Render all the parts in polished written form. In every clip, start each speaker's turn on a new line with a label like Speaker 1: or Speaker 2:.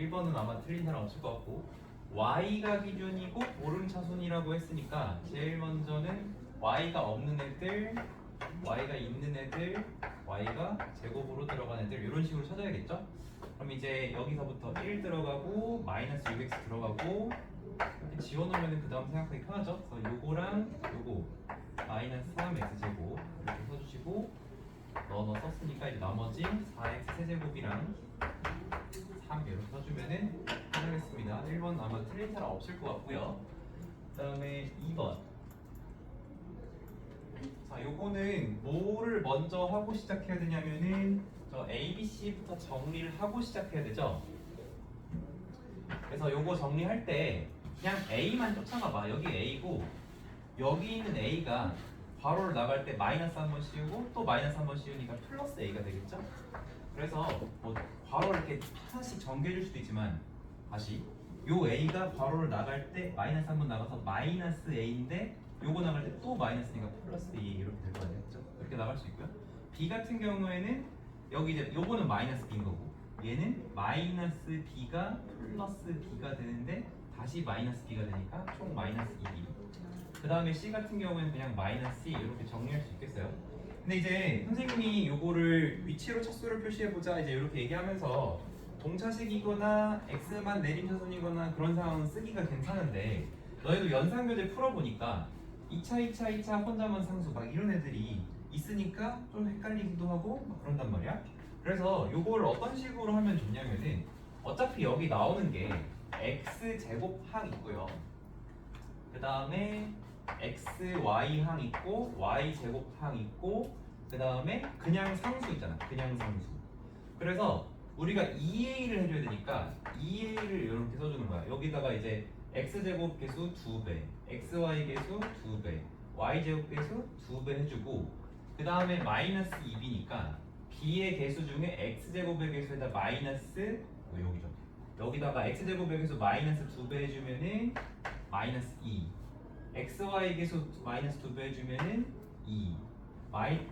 Speaker 1: 1번은 아마 틀린 사람 없을 것 같고 y가 기준이고 오름차순이라고 했으니까 제일 먼저는 y가 없는 애들, y가 있는 애들, y가 제곱으로 들어간 애들 이런 식으로 찾아야겠죠? 그럼 이제 여기서부터 1 들어가고 마이너스 6x 들어가고 이렇게 지워놓으면 그 다음 생각하기 편하죠? 그래서 요거랑 요거 마이너스 3x 제곱 이렇게 써주시고 넣어 썼으니까 이제 나머지 4x 세제곱이랑 3 이렇게 써주면은 끝나겠습니다. 1번 아마 틀린 사람 없을 것 같고요. 그 다음에 2번. 자, 요거는 뭐를 먼저 하고 시작해야 되냐면은 저 A, B, C부터 정리를 하고 시작해야 되죠. 그래서 요거 정리할 때 그냥 A만 쫓아가봐. 여기 A고 여기 있는 A가 괄호를 나갈 때 마이너스 한 번 씌우고 또 마이너스 한 번 씌우니까 플러스 A가 되겠죠? 그래서 뭐 괄호를 이렇게 하나씩 전개해 줄 수도 있지만 다시 요 A가 괄호를 나갈 때 마이너스 한 번 나가서 마이너스 A인데 요거 나갈 때 또 마이너스니까 플러스 A 이렇게 될 거 아니겠죠? 이렇게 나갈 수 있고요. B 같은 경우에는 여기 이제 요거는 마이너스 B인 거고 얘는 마이너스 B가 플러스 B가 되는데 다시 마이너스 B가 되니까 총 마이너스 2B. 그 다음에 C 같은 경우에는 그냥 마이너스 C 이렇게 정리할 수 있겠어요. 근데 이제 선생님이 요거를 위치로 차수를 표시해보자 이제 이렇게 얘기하면서 동차식이거나 x만 내림차순이거나 그런 상황은 쓰기가 괜찮은데 너희도 연산교재 풀어보니까 2차, 2차, 2차 혼자만 상수 막 이런 애들이 있으니까 좀 헷갈리기도 하고 막 그런단 말이야. 그래서 요거를 어떤 식으로 하면 좋냐면은 어차피 여기 나오는 게 x제곱 항 있고요. 그 다음에 xy 항 있고 y제곱 항 있고 그 다음에 그냥 상수 있잖아. 그냥 상수. 그래서 우리가 2a를 해줘야 되니까 2a를 이렇게 써주는 거야. 여기다가 이제 x제곱 개수 2배, xy 개수 2배, y제곱 개수 2배 해주고 그 다음에 마이너스 2b니까 b의 개수 중에 x제곱의 개수에다 마이너스 여기죠. 여기다가 x제곱의 개수 마이너스 2배 해주면은 마이너스 2 xy 개수 마이너스 2배 해주면은 2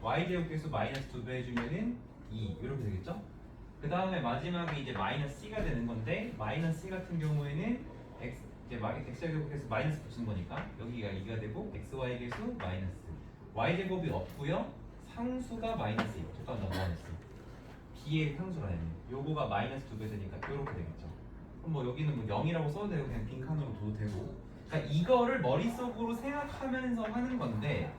Speaker 1: y제곱 개수 마이너스 2배 해주면은 2 이렇게 되겠죠? 그 다음에 마지막에 이제 마이너스 c가 되는 건데 마이너스 c 같은 경우에는 이제 x제곱 개수 마이너스 붙이는 거니까 여기가 2가 되고 xy 개수 마이너스 y제곱이 없고요 상수가 마이너스 2 잠깐만 나 뭐하겠어 b의 상수가 되네 요거가 마이너스 2배 되니까 이렇게 되겠죠. 그럼 뭐 여기는 뭐 0이라고 써도 되고 그냥 빈칸으로 둬도 되고 그러니까 이거를 머릿속으로 생각하면서 하는 건데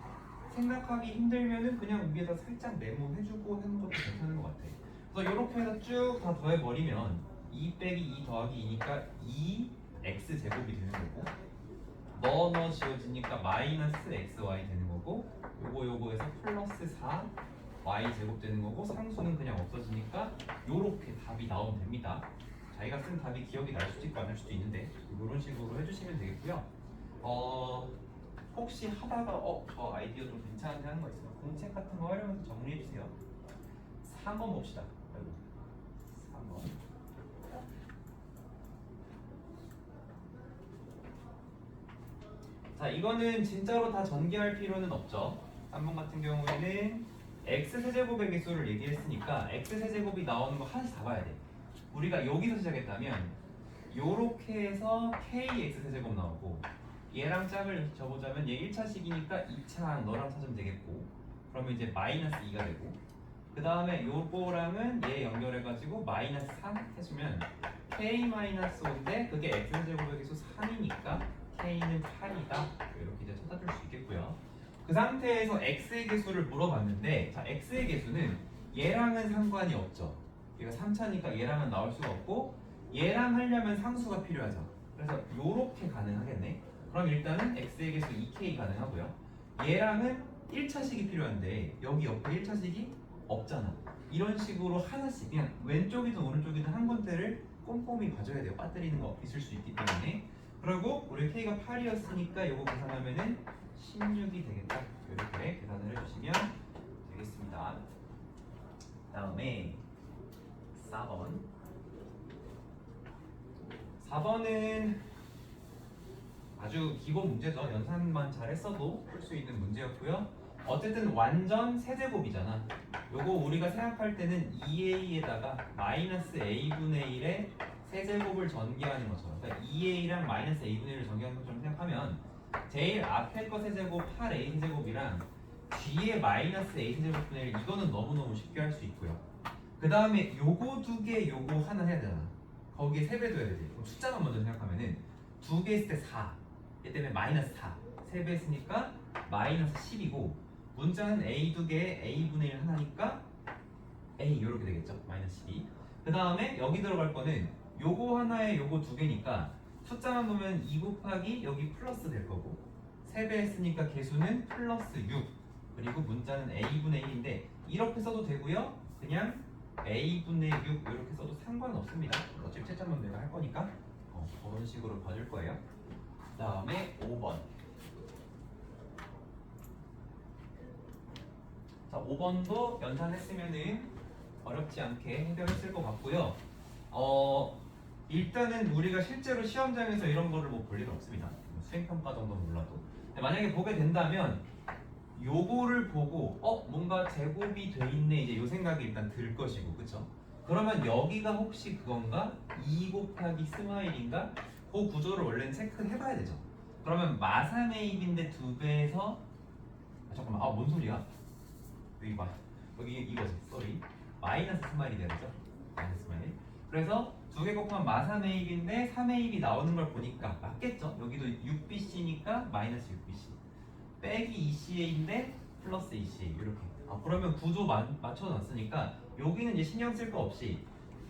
Speaker 1: 생각하기 힘들면은 그냥 위에다 살짝 메모해주고 하는 것도 괜찮은 것 같아. 그래서 이렇게 해서 쭉 다 더해버리면 2 빼기 2 더하기 2니까 2x 제곱이 되는 거고 넣어 지워지니까 마이너스 xy 되는 거고 요거에서 플러스 4 y 제곱 되는 거고 상수는 그냥 없어지니까 요렇게 답이 나오면 됩니다. 자기가 쓴 답이 기억이 날 수도 있고 안 날 수도 있는데 이런 식으로 해주시면 되겠고요. 혹시 하다가 저 아이디어 좀 괜찮은데 하는 거 있으면 공책 같은 거 활용해서 정리해 주세요. 3번 봅시다. 아이고 3번. 자 이거는 진짜로 다 전개할 필요는 없죠. 3번 같은 경우에는 x 세제곱의 개수를 얘기했으니까 x 세제곱이 나오는 거 하나씩 다 봐야 돼. 우리가 여기서 시작했다면 요렇게 해서 kx 세제곱 나오고 얘랑 짝을 접어자면 얘 1차식이니까 2차 너랑 찾으면 되겠고 그러면 이제 마이너스 2가 되고 그 다음에 요거랑은 얘 연결해가지고 마이너스 3 해주면 k-5인데 그게 x제곱의 개수 3이니까 k는 8이다 이렇게 이제 찾아줄 수 있겠고요. 그 상태에서 x의 개수를 물어봤는데 자 x의 개수는 얘랑은 상관이 없죠. 얘가 3차니까 얘랑은 나올 수가 없고 얘랑 하려면 상수가 필요하죠. 그래서 요렇게 가능하겠네. 그럼 일단은 x의 개수 2k 가능하고요. 얘랑은 1차식이 필요한데 여기 옆에 1차식이 없잖아. 이런 식으로 하나씩 그냥 왼쪽이든 오른쪽이든 한 군데를 꼼꼼히 봐줘야 돼요. 빠뜨리는 거 있을 수 있기 때문에. 그리고 우리 k가 8이었으니까 요거 계산하면은 16이 되겠다. 이렇게 계산을 해주시면 되겠습니다. 다음에 4번. 4번은 아주 기본 문제죠. 연산만 잘했어도 풀 수 있는 문제였고요. 어쨌든 완전 세제곱이잖아. 요거 우리가 생각할 때는 2a에다가 마이너스 a분의 1의 세제곱을 전개하는 것처럼, 그러니까 2a랑 마이너스 a분의 1을 전개하는 것처럼 생각하면 제일 앞에 거 세제곱 8a 세제곱이랑 뒤에 마이너스 a 세제곱분의 1 이거는 너무너무 쉽게 할 수 있고요. 그 다음에 요거 두 개 요거 하나 해야 되잖아. 거기에 3배 둬야 되지. 그럼 숫자만 먼저 생각하면은 두 개 있을 때 4, 얘 때문에 마이너스 4, 3배 했으니까 마이너스 10이고 문자는 a 두 개에 a분의 1 하나니까 a 이렇게 되겠죠. 마이너스 12. 그 다음에 여기 들어갈 거는 요거 하나에 요거 두 개니까 숫자만 보면 2 곱하기 여기 플러스 될 거고 3배 했으니까 개수는 플러스 6 그리고 문자는 a분의 1인데 이렇게 써도 되고요. 그냥 a분의 6 이렇게 써도 상관없습니다. 어차피 채점은 내가 할 거니까 그런 식으로 봐줄 거예요. 그 다음에 5번. 자, 5번도 연산했으면은 어렵지 않게 해결했을 것 같고요. 일단은 우리가 실제로 시험장에서 이런 거를 뭐 볼 일은 없습니다. 수행평가 정도는 몰라도. 만약에 보게 된다면 요거를 보고 뭔가 제곱이 돼 있네 이제 요 생각이 일단 들 것이고, 그쵸? 그러면 여기가 혹시 그건가? 2 곱하기 스마일인가? 그 구조를 원래는 체크해봐야 되죠. 그러면 마사메입인데 2배에서 잠깐만 뭔 소리야? 여기 이거지, 쏘리. 마이너스 스마일이 되죠. 마이너스 스마일. 그래서 2개 곱하면 마사메입인데 3A입이 나오는 걸 보니까 맞겠죠? 여기도 6BC니까 마이너스 6BC 빼기 2CA인데 플러스 2CA 이렇게. 그러면 구조 맞춰놨으니까 여기는 이제 신경 쓸 거 없이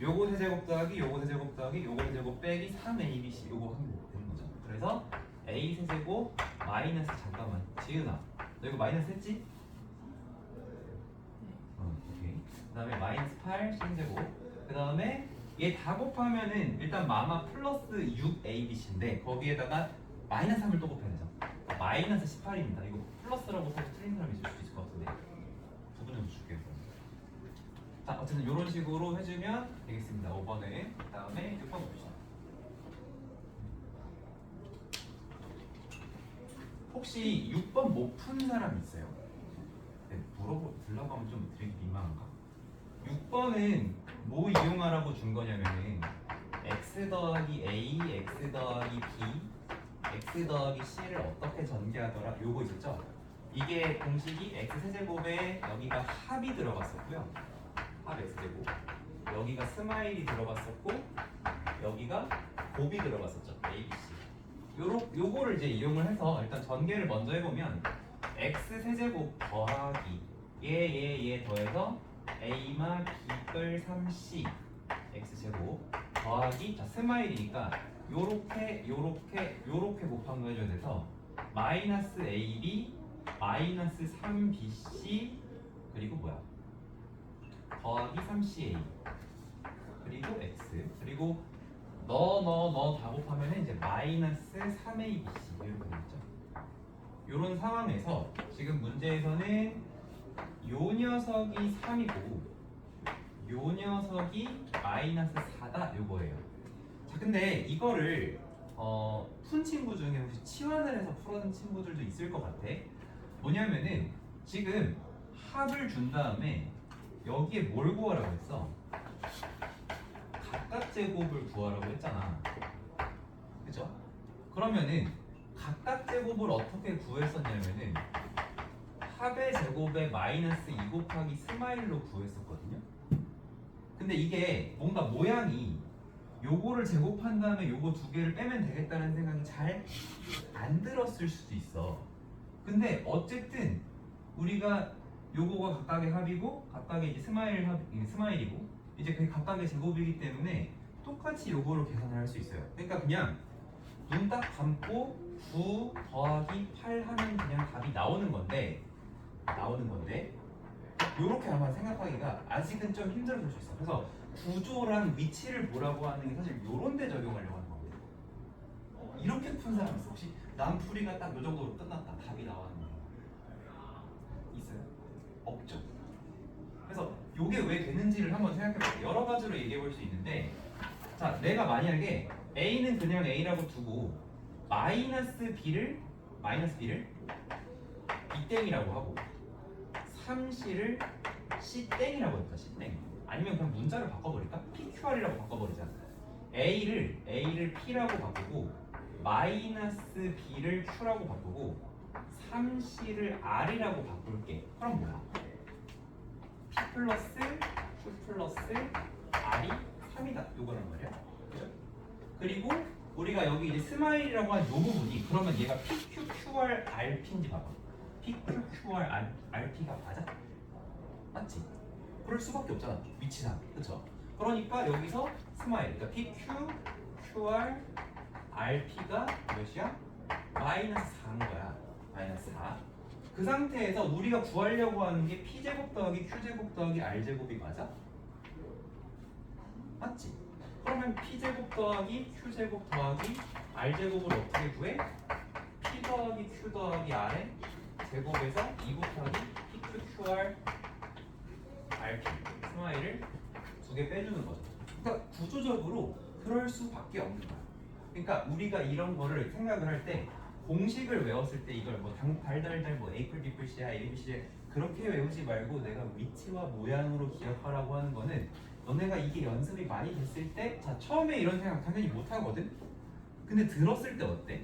Speaker 1: 요거 세제곱 더하기 요거 세제곱 더하기 요거 세제곱 빼기 3ABC 요거 하면 되는 거죠. 그래서 A 세제곱 마이너스, 잠깐만 지은아 너 이거 마이너스 했지? 오케이. 그 다음에 마이너스 8 C제곱. 그 다음에 얘 다 곱하면은 일단 마마 플러스 6ABC인데 거기에다가 마이너스 3을 또 곱해야 되죠. 마이너스 18입니다. 이거 플러스라고 써서 틀린 사람이 있을 수도 있을 것 같은데 부분을 줄게요. 자, 어쨌든 이런 식으로 해주면 되겠습니다. 5번에. 그 다음에 6번 봅시다. 혹시 6번 못 푼 사람 있어요? 네, 들라고 하면 좀 되게 민망한가? 6번은 뭐 이용하라고 준 거냐면은 x 더하기 a, x 더하기 b, x 더하기 c를 어떻게 전개하더라? 요거 있었죠? 이게 공식이 x 세제곱에 여기가 합이 들어갔었고요. 합 x제곱. 여기가 스마일이 들어갔었고 여기가 곱이 들어갔었죠. a, b, c. 요거를 이제 이용을 해서 일단 전개를 먼저 해보면 x 세제곱 더하기 얘 더해서 a마 b끌 3c x제곱 더하기 자 스마일이니까 요렇게 곱한 거 해줘야 돼서 마이너스 ab 마이너스 3bc 그리고 뭐야 더하기 3ca 그리고 x 그리고 너 다 곱하면 이제 마이너스 3abc 이렇게 되겠죠. 요런 상황에서 지금 문제에서는 요 녀석이 3이고 요 녀석이 마이너스 4다 요거예요. 자, 근데 이거를 푼 친구 중에 혹시 치환을 해서 풀어낸 친구들도 있을 것 같아. 뭐냐면은 지금 합을 준 다음에 여기에 뭘 구하라고 했어? 각각 제곱을 구하라고 했잖아. 그죠? 그러면은 각각 제곱을 어떻게 구했었냐면은 합의 제곱에 마이너스 2 곱하기 스마일로 구했었거든요. 근데 이게 뭔가 모양이 요거를 제곱한 다음에 요거 두 개를 빼면 되겠다는 생각이 잘 안 들었을 수도 있어. 근데 어쨌든 우리가 요거가 각각의 합이고 각각의 이제 스마일이고 이제 그게 각각의 제곱이기 때문에 똑같이 요거를 계산을 할 수 있어요. 그러니까 그냥 눈 딱 감고 9 더하기 8 하면 그냥 답이 나오는 건데 요렇게 아마 생각하기가 아직은 좀 힘들어질 수 있어. 그래서 구조랑 위치를 보라고 하는 게 사실 요런 데 적용하려고 하는 거거든요. 이렇게 푼 사람 있어? 혹시 남풀이가 딱 요 정도로 끝났다 답이 나왔는데 있어요? 없죠. 그래서 요게 왜 되는지를 한번 생각해볼게요. 여러 가지로 얘기해볼 수 있는데 자 내가 만약에 a는 그냥 a라고 두고 마이너스 b를 b땡이라고 하고 3C를 C땡이라고 했다. C땡. 아니면 그냥 문자를 바꿔버릴까? PQR이라고 바꿔버리자. A를 P라고 바꾸고 마이너스 B를 Q라고 바꾸고 3C를 R이라고 바꿀게. 그럼 뭐야? P 플러스 Q 플러스 R이 3이다. 요거란 말이야. 그죠? 그리고 우리가 여기 이제 스마일이라고 한 요 부분이 그러면 얘가 PQQR RP인지 봐봐. PQQR RP가 맞아? 맞지? 그럴 수밖에 없잖아. 위치상. 그쵸? 그러니까 여기서 스마일, 그러니까 PQQR RP가 몇이야? 마이너스 4인 거야. 마이너스 4. 그 상태에서 우리가 구하려고 하는 게 P제곱 더하기 Q제곱 더하기 R제곱이 맞아? 맞지? 그러면 P제곱 더하기 Q제곱 더하기 R제곱을 어떻게 구해? P 더하기 Q 더하기 R의 제곱에서 2 곱하기 PQQR RP 스마일을 두 개 빼주는 거죠. 그러니까 구조적으로 그럴 수밖에 없는 거야. 그러니까 우리가 이런 거를 생각을 할 때 공식을 외웠을 때 이걸 뭐 달달달 뭐 에이플 비플 C야 ABC 그렇게 외우지 말고 내가 위치와 모양으로 기억하라고 하는 거는 너네가 이게 연습이 많이 됐을 때 자 처음에 이런 생각 당연히 못 하거든. 근데 들었을 때 어때?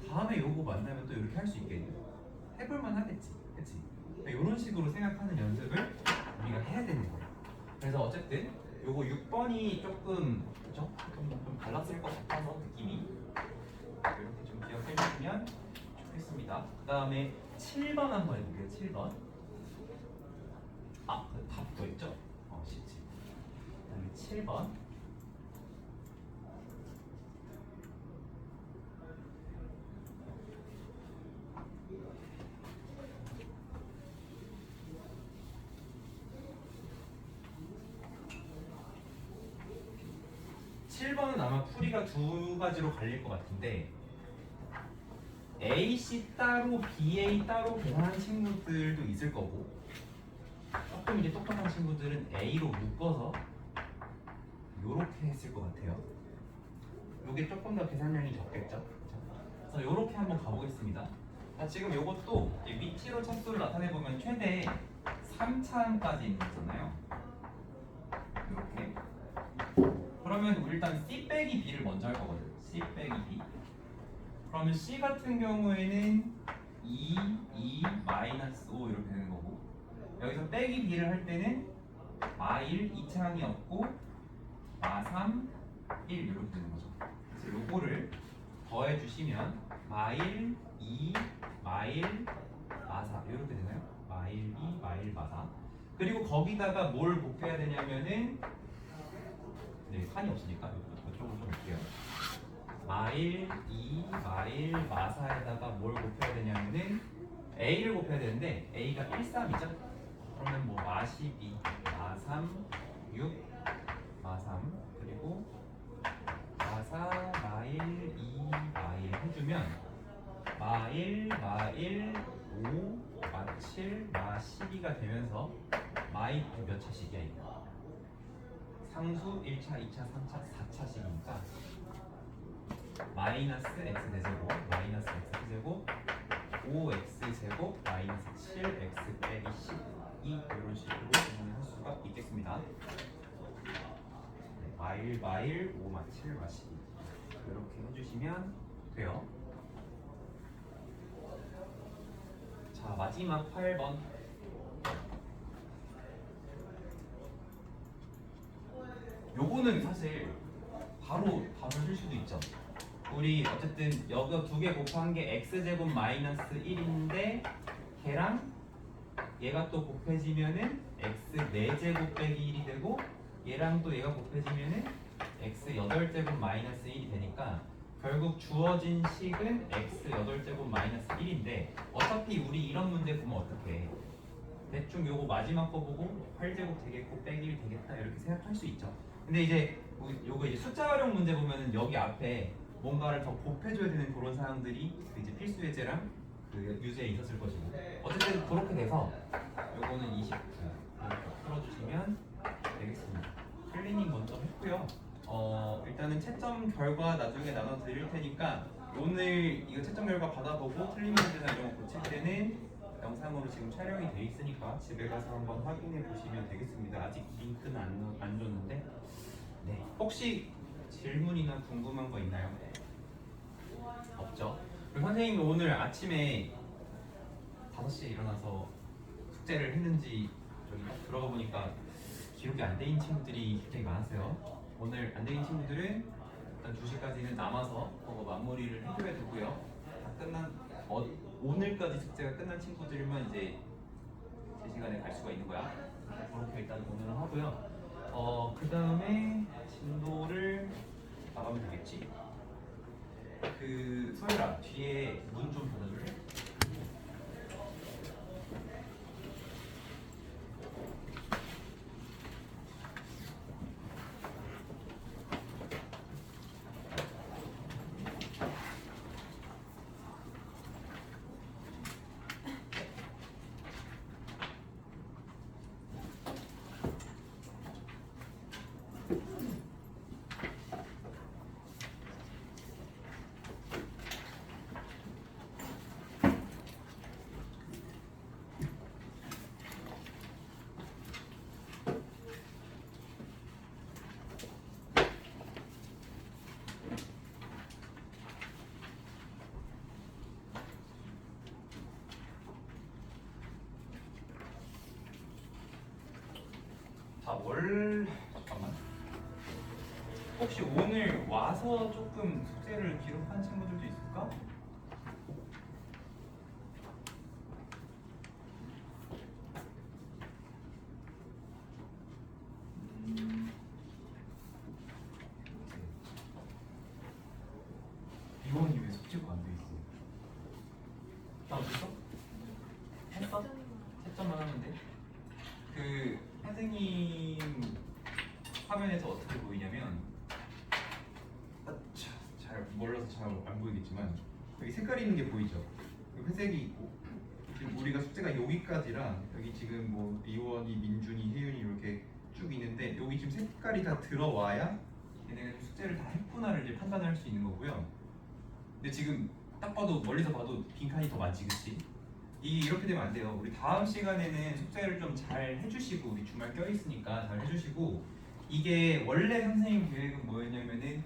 Speaker 1: 다음에 요거 만나면 또 이렇게 할 수 있겠니? 해볼만 하겠지, 그치? 그러니까 이런 식으로 생각하는 연습을 우리가 해야 되는 거야. 그래서 어쨌든 요거 6번이 조금 그죠? 좀 달랐을 것 같아서 느낌이 이렇게 좀 기억해 주시면 좋겠습니다. 그 다음에 7번 한번 해볼게요. 7번. 아, 답도 있죠? 17. 그 다음에 7번. 은 아마 풀이가 두 가지로 갈릴 것 같은데 AC 따로 BA 따로 계산한 친구들도 있을 거고 조금 이제 똑똑한 친구들은 A로 묶어서 요렇게 했을 것 같아요. 요게 조금 더 계산량이 적겠죠? 그래서 요렇게 한번 가보겠습니다. 자, 지금 요것도 위치로 차수를 나타내보면 최대 3차항까지 있는 거잖아요. 이렇게. 그러면 우리 일단 C 빼기 B를 먼저 할 거거든. C 빼기 B. 그러면 C 같은 경우에는 2, 마이너스 5 이렇게 되는 거고 여기서 빼기 B를 할 때는 마1 2차항이 없고 마3 1 이렇게 되는 거죠. 그래서 요거를 더해 주시면 마1 2 마1 마4 이렇게 되나요? 마1 2 마1 마4 그리고 거기다가 뭘 곱해야 되냐면은 네, 칸이 없으니까 이쪽으로 좀 볼게요. 마1, 2, 마1, 마4에다가 뭘 곱해야 되냐면은 A를 곱해야 되는데 A가 1, 3이죠? 그러면 뭐 마12, 마3, 6, 마3 그리고 마4, 마1, 2, 마1 해주면 마1, 마1, 5, 마7, 마12가 되면서 마2 몇 차씩이야 이거? 상수 1차, 2차, 3차, 4차씩이니까 마이너스 x 대제곱 마이너스 x 제곱 5x 제곱 마이너스 7x 빼기 12 이런 식으로 계산할 수가 있겠습니다. 네, 마일 5, 마 7, 마 12 이렇게 해주시면 돼요. 자 마지막 8번 요거는 사실 바로 답을 쓸 수도 있죠. 우리 어쨌든 여기 두 개 곱한 게 x제곱 마이너스 1인데 걔랑 얘가 또 곱해지면은 x 4제곱 빼기 1이 되고 얘랑 또 얘가 곱해지면은 x 8제곱 마이너스 1이 되니까 결국 주어진 식은 x 8제곱 마이너스 1인데 어차피 우리 이런 문제 보면 어떡해 대충 요거 마지막 거 보고 8제곱 되겠고 빼기 1 되겠다 이렇게 생각할 수 있죠. 근데 이제 요거 이제 숫자 활용 문제 보면은 여기 앞에 뭔가를 더 곱해줘야 되는 그런 사항들이 이제 필수 예제랑 그 유제에 있었을 것이고 어쨌든 그렇게 돼서 요거는 29 이렇게 풀어주시면 되겠습니다. 클리닝 먼저 했고요. 일단은 채점 결과 나중에 나눠 드릴 테니까 오늘 이거 채점 결과 받아보고 틀린 문제나 이런 거 고칠 때는 영상으로 지금 촬영이 돼 있으니까 집에 가서 한번 확인해 보시면 되겠습니다. 아직 링크는 안 줬는데. 네. 혹시 질문이나 궁금한 거 있나요? 없죠? 그리고 선생님이 오늘 아침에 5시에 일어나서 숙제를 했는지 저기 딱 들어가 보니까 기록이 안 돼 있는 친구들이 굉장히 많았어요. 오늘 안 돼 있는 친구들은 일단 2시까지는 남아서 그거 마무리를 해줘야 되고요. 다 끝난 오늘까지 숙제가 끝난 친구들만 이제 제 시간에 갈 수가 있는 거야. 그렇게 일단 오늘은 하고요. 그 다음에 진도를 나가면 되겠지. 그 소율아 뒤에 문 좀 닫아줄래? 잠깐만. 혹시 오늘 와서 조금 숙제를 기록한 친구들도 있을까? 이원이 왜 숙제가 안 돼 있어? 나 어딨어? 했어? 채점만 하면 돼? 그 선생님 화면에서 어떻게 보이냐면 잘 몰라서 잘 안 보이겠지만 여기 색깔이 있는 게 보이죠? 여기 회색이 있고 지금 우리가 숙제가 여기까지라 여기 지금 뭐 리원이, 민준이, 혜윤이 이렇게 쭉 있는데 여기 지금 색깔이 다 들어와야 얘네가 숙제를 다 했구나를 이제 판단할 수 있는 거고요. 근데 지금 딱 봐도 멀리서 봐도 빈칸이 더 많지, 그치? 이게 이렇게 되면 안 돼요. 우리 다음 시간에는 숙제를 좀 잘 해주시고 우리 주말 껴있으니까 잘 해주시고 이게 원래 선생님 계획은 뭐였냐면은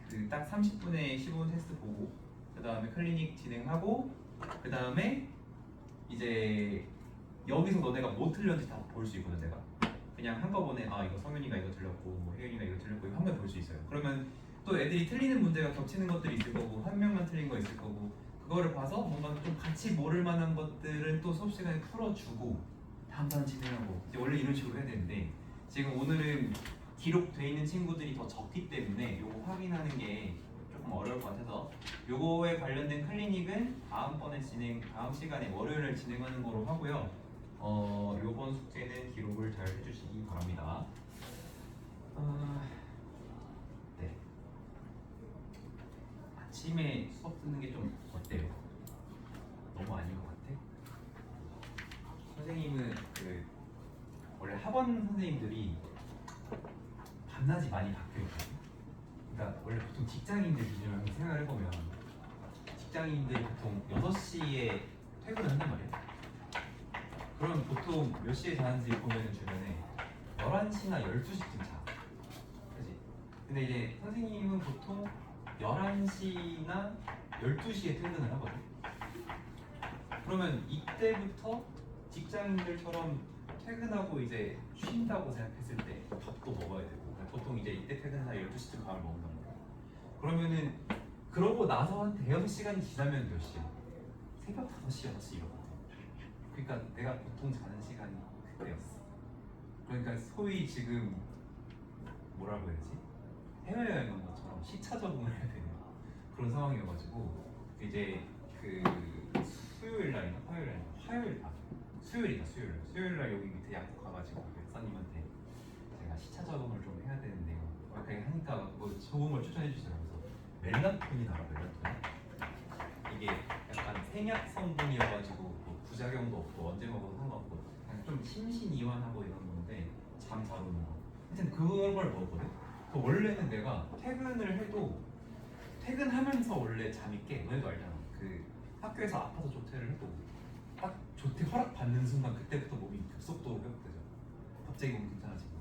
Speaker 1: 그 딱 30분에 15분 테스트 보고 그 다음에 클리닉 진행하고 그 다음에 이제 여기서 너네가 뭐 틀렸는지 다 볼 수 있거든. 내가 그냥 한꺼번에 아 이거 성윤이가 이거 틀렸고 뭐 혜윤이가 이거 틀렸고 이거 한 번 볼 수 있어요. 그러면 또 애들이 틀리는 문제가 겹치는 것들이 있을 거고 한 명만 틀린 거 있을 거고 그거를 봐서 뭔가 좀 같이 모를 만한 것들은 또 수업 시간에 풀어주고 다음 단 진행하고 이제 원래 이런 식으로 해야 되는데 지금 오늘은 기록돼 있는 친구들이 더 적기 때문에 요거 확인하는 게 조금 어려울 것 같아서 요거에 관련된 클리닉은 다음 시간에 월요일에 진행하는 거로 하고요. 요번 숙제는 기록을 잘 해주시기 바랍니다. 네. 아침에 수업 듣는 게 좀 어때요? 너무 아닌 것 같아? 선생님은 그 원래 학원 선생님들이 밤낮이 많이 바뀌어요. 그러니까 원래 보통 직장인들 기준으로 생각을 해보면 직장인들이 보통 6시에 퇴근을 한단 말이에요. 그럼 보통 몇 시에 자는지 보면 주변에 11시나 12시쯤 자. 그치? 근데 이제 선생님은 보통 11시나 12시에 퇴근을 하거든. 그러면 이때부터 직장인들처럼 퇴근하고 이제 쉰다고 생각했을 때 밥도 먹어야 되고 보통 이제 이때 퇴근해서 12시쯤 밥을 먹는단 말이야. 그러면은 그러고 나서 한 대여섯 시간이 지나면 몇 시야? 새벽 5시, 6시 이러거든. 그러니까 내가 보통 자는 시간이 그때였어. 그러니까 소위 지금 뭐라고 해야지? 해외여행 온 것처럼 시차 적응을 해야 되는 그런 상황이어가지고 이제 그 수요일 날이나 수요일 날 여기 밑에 약국 가가지고 박사님한테 제가 시차 적응을 좀 해야 되는데요. 이렇게 하니까 뭐 좋은 걸 추천해 주시더라고요. 그래서 멜라토닌이 나와. 멜라토닌. 이게 약간 생약 성분이어가지고 뭐 부작용도 없고 언제 먹어도 상관없고 그냥 좀 심신이완하고 이런 건데 잠 잘 오는 거. 하여튼 그걸 먹었거든. 그 원래는 내가 퇴근을 해도 퇴근하면서 원래 잠이 깨. 너희도 알잖아. 그 학교에서 아파서 조퇴를 해도 딱 조퇴 허락 받는 순간 그때부터 몸이 급속도로 회복되죠. 갑자기 몸 괜찮아지고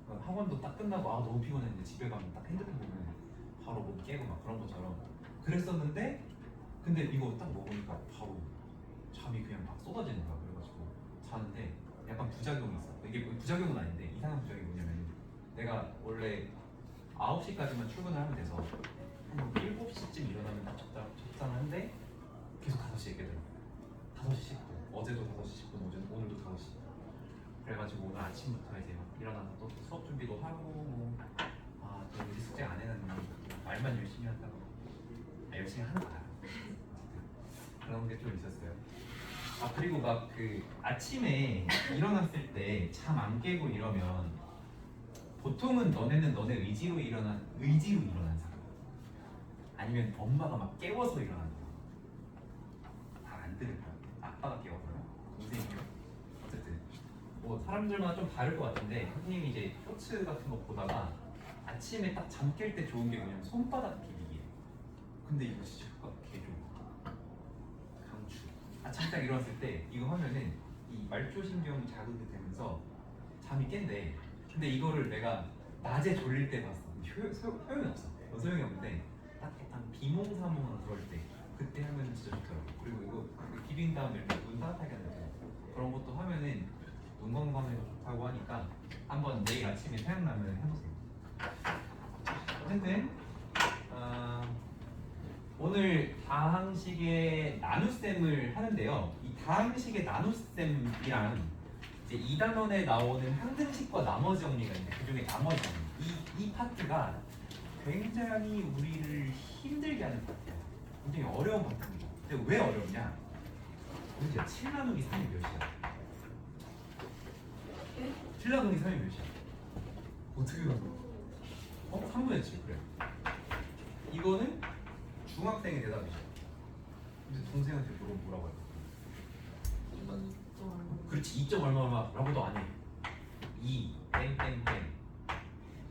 Speaker 1: 학원도 딱 끝나고 아 너무 피곤했는데 집에 가면 딱 핸드폰 보면 바로 몸 깨고 막 그런 것처럼 그랬었는데 근데 이거 딱 먹으니까 바로 잠이 그냥 막 쏟아지는 거야. 그래가지고 자는데 약간 부작용이 있어. 이게 부작용은 아닌데 이상한 부작용이 뭐냐면 내가 원래 9시까지만 출근을 하면 돼서 한 7시쯤 일어나면 딱 적당한데 계속 5시에 깨더라고. 5시 10분. 어제도 5시 10분, 오늘도 5시. 그래가지고 오늘 아침부터 이제 막 일어나서 또 수업 준비도 하고 또 이제 숙제 안 해놨는 말만 열심히 한다고. 열심히 하는 거야. 그런 게 좀 있었어요. 그리고 막 그 아침에 일어났을 때 잠 안 깨고 이러면 보통은 너네는 너네 의지로 일어난 사람 아니면 엄마가 막 깨워서 일어나는 사람 다안 들을 거야. 아빠가 깨워서요? 동생이요? 어쨌든 뭐 사람들마다 좀 다를 것 같은데 선생님이 이제 쇼츠 같은 거 보다가 아침에 딱 잠 깰 때 좋은 게 뭐냐면 손바닥 비비기예요. 근데 이거 진짜 효과가 개 좋아. 강추. 아침에 딱 일어났을 때 이거 하면은 이 말초신경이 자극이 되면서 잠이 깬대. 근데 이거를 내가 낮에 졸릴 때 봤어. 소용이 없어. 소용이 없는데 딱 약간 비몽사몽 그럴 때 그때 하면 진짜 좋더라고. 그리고 이거 비빈 다음에 이렇게 눈 따뜻하게 한다고 그런 것도 하면은 눈 건강에 좋다고 하니까 한번 내일 아침에 생각나면 해보세요. 어쨌든 오늘 다항식의 나눗셈을 하는데요. 이 다항식의 나눗셈이랑 이제 2단원에 나오는 항등식과 나머지 정리가 있는데 그 중에 나머지 정리 이 파트가 굉장히 우리를 힘들게 하는 파트야. 굉장히 어려운 파트입니다. 근데 왜 어렵냐? 문제야. 7 나누기 3이 몇이야? 7 나누기 3이 몇이야? 어떻게 나눠? 3분의 7 그래. 이거는 중학생의 대답이죠. 근데 동생한테 물어보면 뭐라고 할까? 그렇지 2점 얼마라고도 안 해. 2 땡땡땡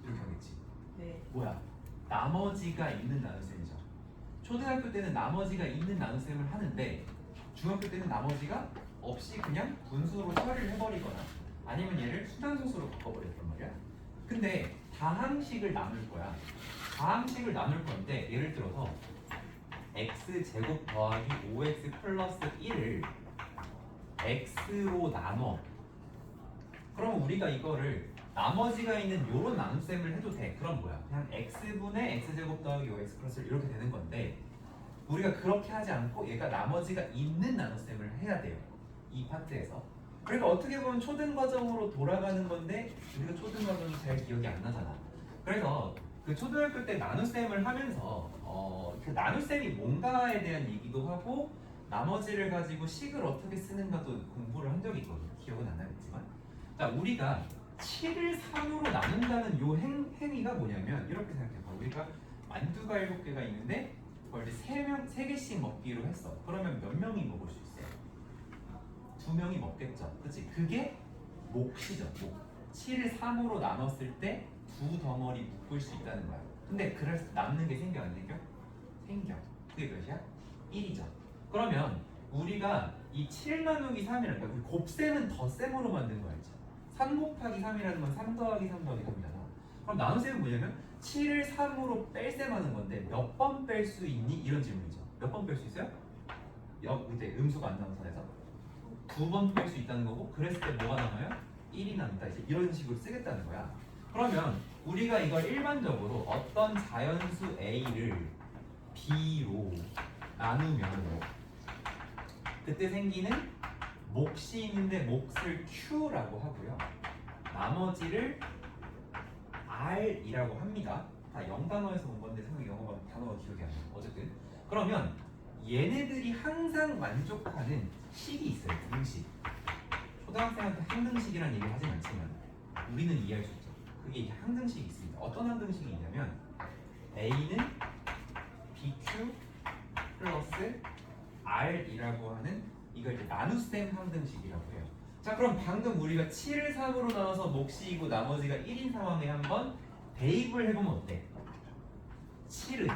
Speaker 1: 이렇게 하겠지.
Speaker 2: 네.
Speaker 1: 뭐야? 나머지가 있는 나눗셈이죠. 초등학교 때는 나머지가 있는 나눗셈을 하는데 중학교 때는 나머지가 없이 그냥 분수로 처리를 해버리거나 아니면 얘를 순환소수로 바꿔버렸단 말이야. 근데 다항식을 나눌 거야. 다항식을 나눌 건데 예를 들어서 x제곱 더하기 5x 플러스 1을 x로 나눠. 그럼 우리가 이거를 나머지가 있는 요런 나눗셈을 해도 돼. 그럼 뭐야? 그냥 x분의 x제곱 더하기 5x 플러스 1 이렇게 되는 건데 우리가 그렇게 하지 않고 얘가 나머지가 있는 나눗셈을 해야 돼요. 이 파트에서. 그러니까 어떻게 보면 초등과정으로 돌아가는 건데 우리가 초등과정이 잘 기억이 안 나잖아. 그래서 그 초등학교 때 나눗셈을 하면서 그 나눗셈이 뭔가에 대한 얘기도 하고 나머지를 가지고 식을 어떻게 쓰는가도 공부를 한 적이 있거든요. 기억은 안 나겠지만 자 우리가 7을 3으로 나눈다는 요 행위가 뭐냐면 이렇게 생각해봐. 우리가 만두가 7개가 있는데 그걸 이제 3개씩 먹기로 했어. 그러면 몇 명이 먹을 수 있어요? 2명이 먹겠죠. 그치? 그게 몫이죠. 몫. 7을 3으로 나눴을 때 2덩어리 묶을 수 있다는 거야. 근데 그래서 남는 게 생겨 안 생겨? 생겨. 그게 몇이야? 1이죠. 그러면 우리가 이 7 나누기 3이라는 거야. 곱셈은 덧셈으로 만든 거 알죠? 3 곱하기 3이라는 건 3 더하기 3 더하기 3이잖아. 그럼 나눗셈은 뭐냐면 7을 3으로 뺄셈하는 건데 몇 번 뺄 수 있니? 이런 질문이죠. 몇 번 뺄 수 있어요? 이제 음수가 안 나온 선에서 2번 뺄 수 있다는 거고 그랬을 때 뭐가 남아요? 1이 남다. 이제 이런 식으로 쓰겠다는 거야. 그러면 우리가 이걸 일반적으로 어떤 자연수 A를 B로 나누면 그때 생기는 몫이 있는데 몫을 Q라고 하고요. 나머지를 R이라고 합니다. 다 영단어에서 온 건데 생각에 단어가 기억이 안 나요. 어쨌든 그러면 얘네들이 항상 만족하는 식이 있어요. 등식. 초등학생한테 항등식이라는 얘기를 하진 않지만 우리는 이해할 수 있죠. 그게 이제 항등식이 있습니다. 어떤 항등식이 있냐면 A는 BQ 플러스 R이라고 하는 이걸 이제 나눗셈 항등식이라고 해요. 자 그럼 방금 우리가 7을 3으로 나눠서 몫이고 나머지가 1인 상황에 한번 대입을 해보면 어때? 7은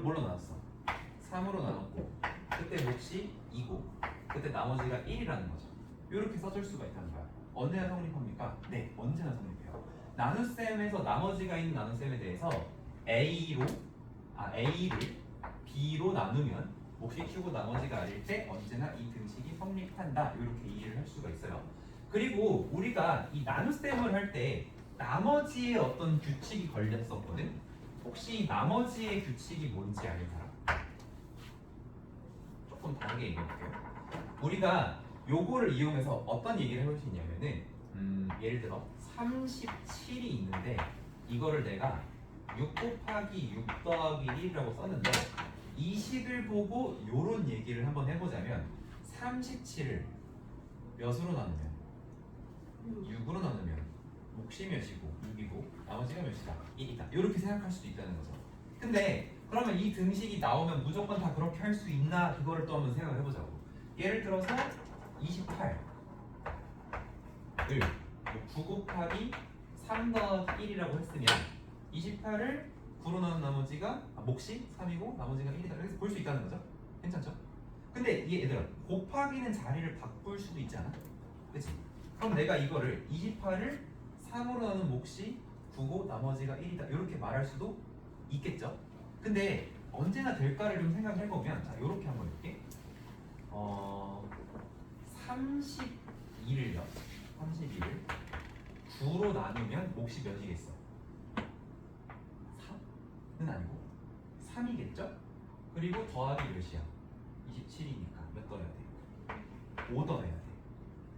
Speaker 1: 뭘로 나눴어? 3으로 나눴고 그때 몫이 2고 그때 나머지가 1이라는 거죠. 이렇게 써줄 수가 있다는 거야. 언제나 성립합니까? 네, 언제나 성립해요. 나눗셈에서 나머지가 있는 나눗셈에 대해서 A를 B로 나누면 몫이 Q고 나머지가 R일 때 언제나 이 등식이 성립한다. 이렇게 이해를 할 수가 있어요. 그리고 우리가 이 나눗셈을 할 때 나머지의 어떤 규칙이 걸렸었거든. 혹시 나머지의 규칙이 뭔지 아는 사람? 조금 다르게 얘기해볼게요. 우리가 요거를 이용해서 어떤 얘기를 해볼 수 있냐면은 예를 들어 37이 있는데 이거를 내가 6 곱하기 6 더하기 1이라고 썼는데 이 식을 보고 요런 얘기를 한번 해보자면 37을 몇으로 나누면 6으로 나누면 몫이 몇이고 6이고 나머지가 몇이다? 1이다. 이렇게 생각할 수도 있다는 거죠. 근데 그러면 이 등식이 나오면 무조건 다 그렇게 할 수 있나? 그거를 또 한번 생각을 해보자고. 예를 들어서 28을 9 곱하기 3 더하기 1이라고 했으면 28을 9로 나눈 나머지가 몫이 3이고 나머지가 1이다. 그래서 볼 수 있다는 거죠. 괜찮죠? 근데 얘들아 곱하기는 자리를 바꿀 수도 있지 않아? 그치? 그럼 내가 이거를 28을 3으로 나눈 몫이 9고 나머지가 1이다. 이렇게 말할 수도 있겠죠? 근데 언제나 될까를 좀 생각을 해보면 자 이렇게 한번 볼게. 32를요. 32를 9로 나누면 몫이 몇이겠어? 4는 아니고 3이겠죠? 그리고 더하기 몇이야? 27이니까 몇 더해야 돼? 5 더해야 돼.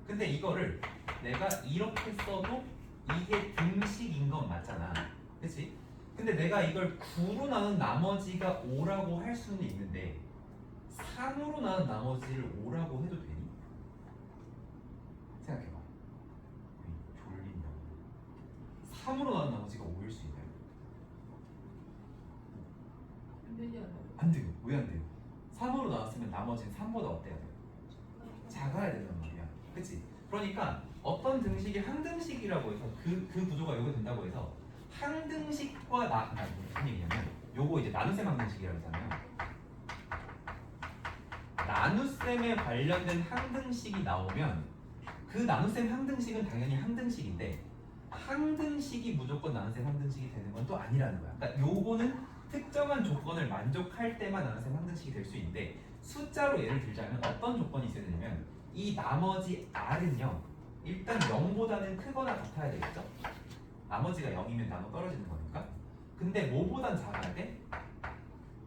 Speaker 1: 근데 이거를 내가 이렇게 써도 이게 등식인 건 맞잖아. 그치? 근데 내가 이걸 9로 나눈 나머지가 5라고 할 수는 있는데 3으로 나눈 나머지를 5라고 해도 되니? 생각해봐. 졸린다고. 3으로 나눈 나머지가 5일 수 있나요? 안 돼요. 왜 안 돼요? 3으로 나왔으면 나머지는 3보다 어때야 돼요? 작아야 된단 말이야. 그치? 그러니까 어떤 등식이 항등식이라고 해서 그 구조가 요게 된다고 해서 항등식과 무슨 얘기냐면 요거 이제 나눗셈 항등식이라고 하잖아요. 나눗셈에 관련된 항등식이 나오면 그 나눗셈 항등식은 당연히 항등식인데 항등식이 무조건 나눗셈 항등식이 되는 건 또 아니라는 거야. 그러니까 요거는 특정한 조건을 만족할 때만 나눗셈 항등식이 될 수 있는데 숫자로 예를 들자면 어떤 조건이 있어야 되냐면 이 나머지 R은요 일단 0보다는 크거나 같아야 되겠죠? 나머지가 0이면 나눠 떨어지는 거니까. 근데 뭐보단 작아야 돼?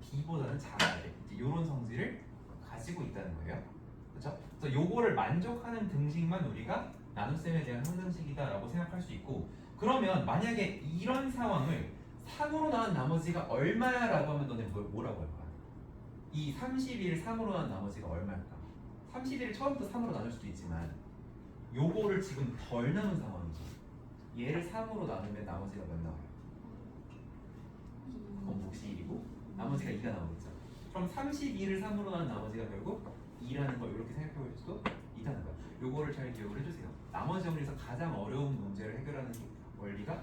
Speaker 1: B보다는 작아야 돼. 이제 이런 성질을 가지고 있다는 거예요. 그렇죠? 그래서 요거를 만족하는 등식만 우리가 나눗셈에 대한 항등식이다라고 생각할 수 있고 그러면 만약에 이런 상황을 3으로 나눈 나머지가 얼마야? 라고 하면 너네 뭐라고 할 거야? 이 31을 3으로 나눈 나머지가 얼마일까? 31을 처음부터 3으로 나눌 수도 있지만 요거를 지금 덜 나눈 상황이죠. 얘를 3으로 나누면 나머지가 몇 나와요? 그럼 몫이 1이고 나머지가 2가 나오겠죠. 그럼 32를 3으로 나눈 나머지가 결국 2라는 걸 이렇게 생각해 볼 수도 있다는 거야. 요거를 잘 기억을 해주세요. 나머지 정리에서 가장 어려운 문제를 해결하는 원리가